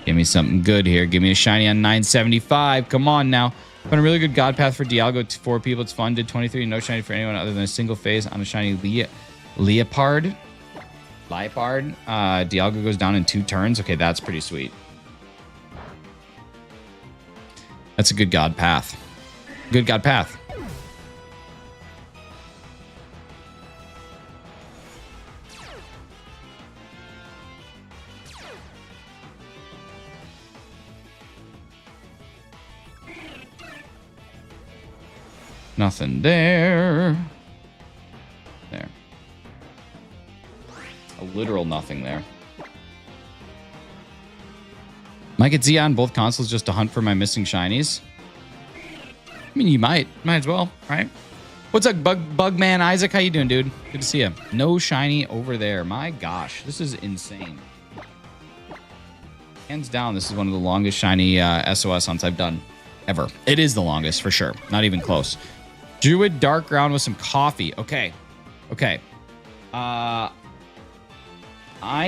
Give me something good here. Give me a shiny on 975. Come on now. Found a really good god path for Dialga. 4 people. It's fun. Did 23. No shiny for anyone other than a single phase on a shiny Leopard. Dialga goes down in 2 turns. Okay, that's pretty sweet. That's a good god path. Good god path. Nothing there. There. A literal nothing there. Might get Zia on both consoles just to hunt for my missing shinies. I mean, you might as well, right? What's up, Bugman Isaac? How you doing, dude? Good to see you. No shiny over there. My gosh, this is insane. Hands down, this is one of the longest shiny SOS hunts I've done ever. It is the longest for sure. Not even close. Druid Dark Ground with some coffee. Okay. I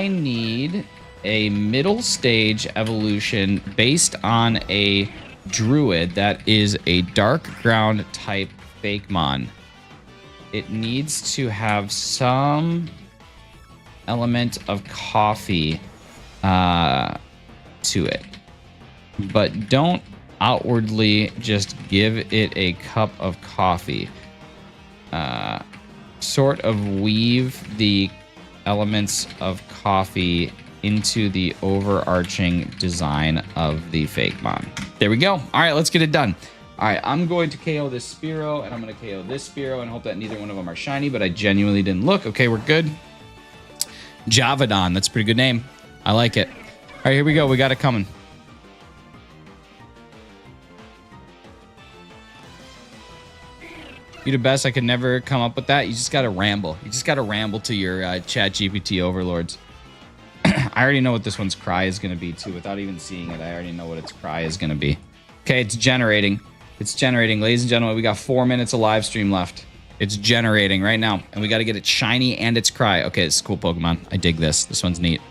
need a middle stage evolution based on a Druid that is a Dark Ground type Fakemon. It needs to have some element of coffee to it. But don't outwardly just give it a cup of coffee. Sort of weave the elements of coffee into the overarching design of the Fakemon. There we go. All right, let's get it done. All right, I'm going to KO this Spearow, and I'm going to KO this Spearow, and hope that neither one of them are shiny, but I genuinely didn't look. Okay, we're good. Javadon, that's a pretty good name. I like it. All right, here we go. We got it coming. You the best. I could never come up with that. You just got to ramble. You just got to ramble to your chat GPT overlords. I already know what this one's cry is going to be, too. Without even seeing it, I already know what its cry is going to be. Okay, it's generating. It's generating. Ladies and gentlemen, we got 4 minutes of live stream left. It's generating right now. And we got to get it shiny and its cry. Okay, it's a cool Pokemon. I dig this. This one's neat.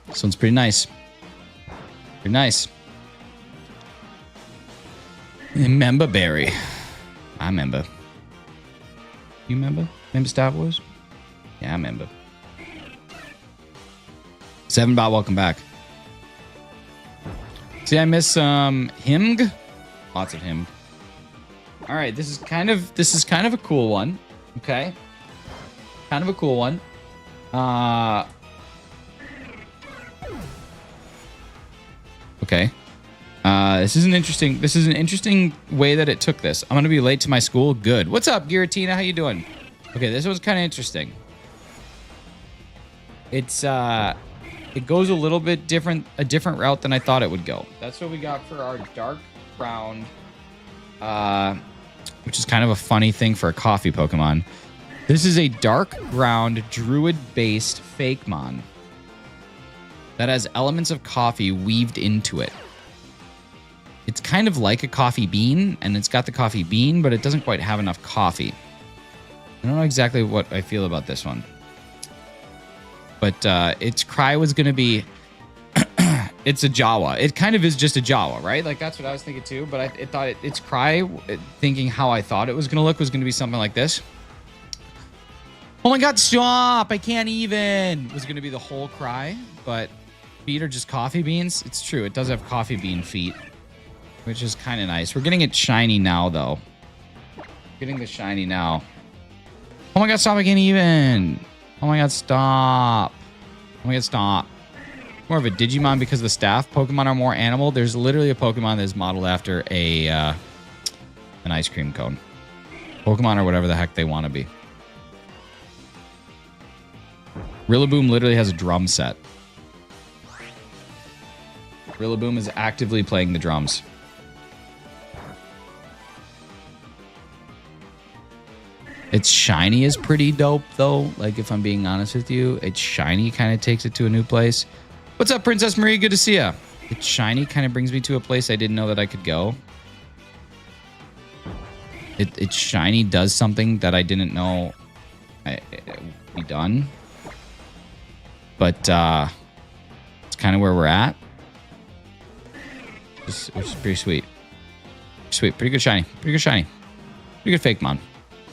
This one's pretty nice. Pretty nice. Remember Berry. I remember. You remember? Remember Star Wars? Yeah, I remember. 7bot, welcome back. See, I miss Himg. Lots of Himg. All right, this is kind of a cool one. Okay. Kind of a cool one. Okay. This is an interesting way that it took this. I'm gonna be late to my school. Good. What's up, Giratina? How you doing? Okay, this was kind of interesting. It's it goes a little bit different, a different route than I thought it would go. That's what we got for our dark ground, which is kind of a funny thing for a coffee Pokemon. This is a dark ground Druid-based Fakemon that has elements of coffee weaved into it. It's kind of like a coffee bean, and it's got the coffee bean, but it doesn't quite have enough coffee. I don't know exactly what I feel about this one. But its cry was going to be... it's a Jawa. It kind of is just a Jawa, right? Like, that's what I was thinking too, but I thought its cry, thinking how I thought it was going to look, was going to be something like this. Oh my god, stop! I can't even! Was going to be the whole cry, but feet are just coffee beans. It's true, it does have coffee bean feet, which is kind of nice. We're getting it shiny now, though. Getting the shiny now. Oh my god, stop! I can't even! Oh my god, stop! Oh my god, stop! More of a Digimon because of the staff. Pokemon are more animal. There's literally a Pokemon that is modeled after a an ice cream cone. Pokemon are whatever the heck they want to be. Rillaboom literally has a drum set. Rillaboom is actively playing the drums. Its shiny is pretty dope, though. Like, if I'm being honest with you, its shiny kind of takes it to a new place. What's up, Princess Marie? Good to see ya. Its shiny kind of brings me to a place I didn't know that I could go. It's shiny does something that I didn't know it would be done. But it's kind of where we're at. Which is pretty sweet. Sweet. Pretty good shiny. Pretty good shiny. Pretty good Fakemon.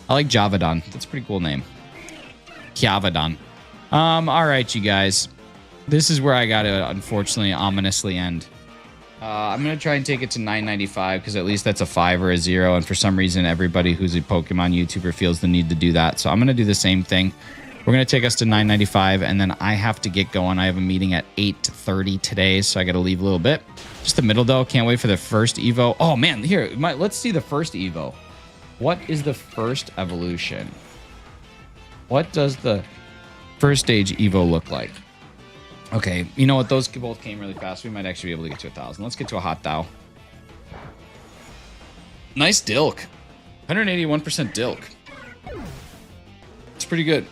I like Javadon. That's a pretty cool name. Javadon. All right, you guys. This is where I got to, unfortunately, ominously end. I'm going to try and take it to 995 because at least that's a 5 or a 0. And for some reason, everybody who's a Pokemon YouTuber feels the need to do that. So I'm going to do the same thing. We're going to take us to 995, and then I have to get going. I have a meeting at 8:30 today, so I got to leave a little bit. Just the middle, though. Can't wait for the first Evo. Oh, man. Here, let's see the first Evo. What is the first evolution? What does the first stage Evo look like? Okay, you know what? Those both came really fast. We might actually be able to get to 1,000. Let's get to a hot Thou. Nice Dilk. 181% Dilk. It's pretty good.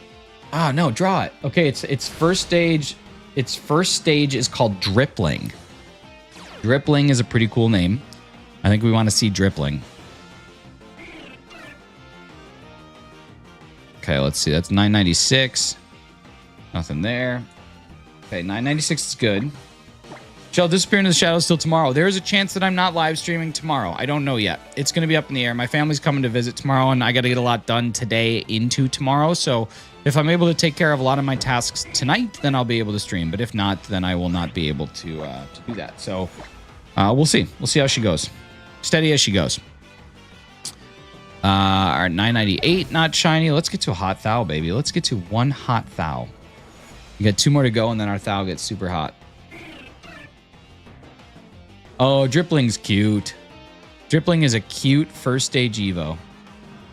Ah, no, draw it. Okay, its first stage. Its first stage is called Drippling. Drippling is a pretty cool name. I think we want to see Drippling. Okay, let's see. That's 996. Nothing there. Okay, 996 is good. Shall disappear into the shadows till tomorrow. There is a chance that I'm not live streaming tomorrow. I don't know yet. It's going to be up in the air. My family's coming to visit tomorrow, and I got to get a lot done today into tomorrow. So if I'm able to take care of a lot of my tasks tonight, then I'll be able to stream. But if not, then I will not be able to do that. So we'll see. We'll see how she goes. Steady as she goes. All right, 998, not shiny. Let's get to a hot Thou, baby. Let's get to one hot Thou. We got 2 more to go, and then our Thou gets super hot. Oh, Drippling's cute. Drippling is a cute first stage Evo.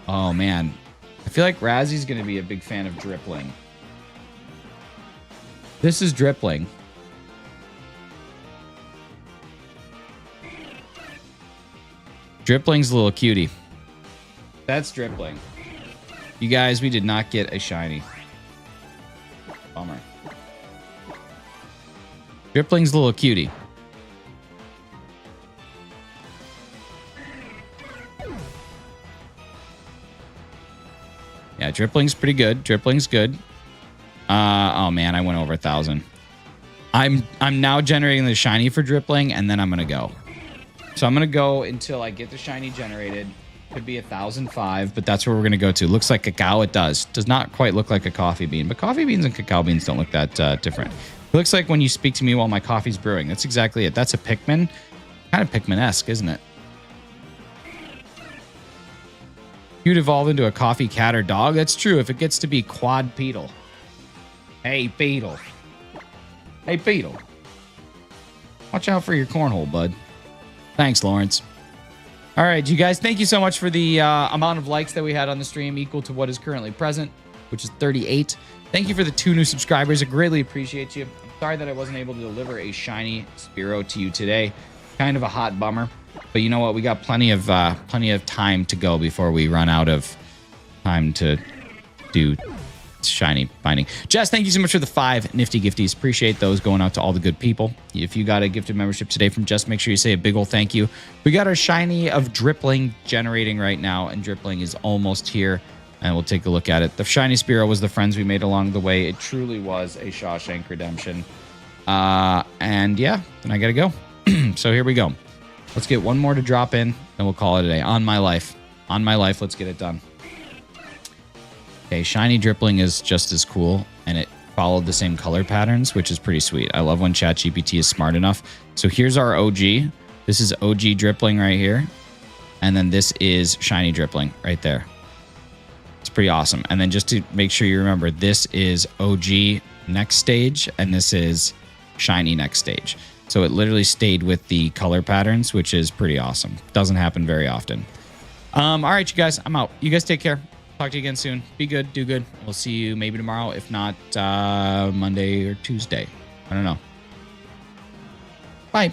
Oh, man. I feel like Razzy's going to be a big fan of Drippling. This is Drippling. Drippling's a little cutie. That's Drippling. You guys, we did not get a shiny. Bummer. Drippling's a little cutie. Yeah, Drippling's pretty good. Drippling's good. Oh man, I went over 1,000. I'm now generating the shiny for Drippling, and then I'm gonna go. So I'm gonna go until I get the shiny generated. Could be 1,005, but that's where we're gonna go to. Looks like cacao. It does not quite look like a coffee bean, but coffee beans and cacao beans don't look that different. It looks like when you speak to me while my coffee's brewing. That's exactly it. That's a Pikmin. Kind of Pikmin-esque, isn't it? You'd evolve into a coffee cat or dog. That's true if it gets to be quadpedal. Hey, Beetle. Hey, Beetle. Watch out for your cornhole, bud. Thanks, Lawrence. All right, you guys, thank you so much for the amount of likes that we had on the stream, equal to what is currently present, which is 38. Thank you for the 2 new subscribers. I greatly appreciate you. I'm sorry that I wasn't able to deliver a shiny Spearow to you today. Kind of a hot bummer. But you know what? We got plenty of time to go before we run out of time to do shiny binding. Jess, thank you so much for the 5 nifty gifties. Appreciate those going out to all the good people. If you got a gifted membership today from Jess, make sure you say a big ol' thank you. We got our shiny of Drippling generating right now, and Drippling is almost here, and we'll take a look at it. The shiny Spearow was the friends we made along the way. It truly was a Shawshank Redemption. And yeah, then I gotta go. So here we go. Let's get one more to drop in, and we'll call it a day. On my life. On my life, let's get it done. Okay, shiny Drippling is just as cool, and it followed the same color patterns, which is pretty sweet. I love when ChatGPT is smart enough. So here's our OG. This is OG Drippling right here. And then this is shiny Drippling right there. It's pretty awesome. And then just to make sure you remember, this is OG next stage, and this is shiny next stage. So it literally stayed with the color patterns, which is pretty awesome. Doesn't happen very often. All right, you guys, I'm out. You guys take care. Talk to you again soon. Be good. Do good. We'll see you maybe tomorrow. If not, Monday or Tuesday. I don't know. Bye.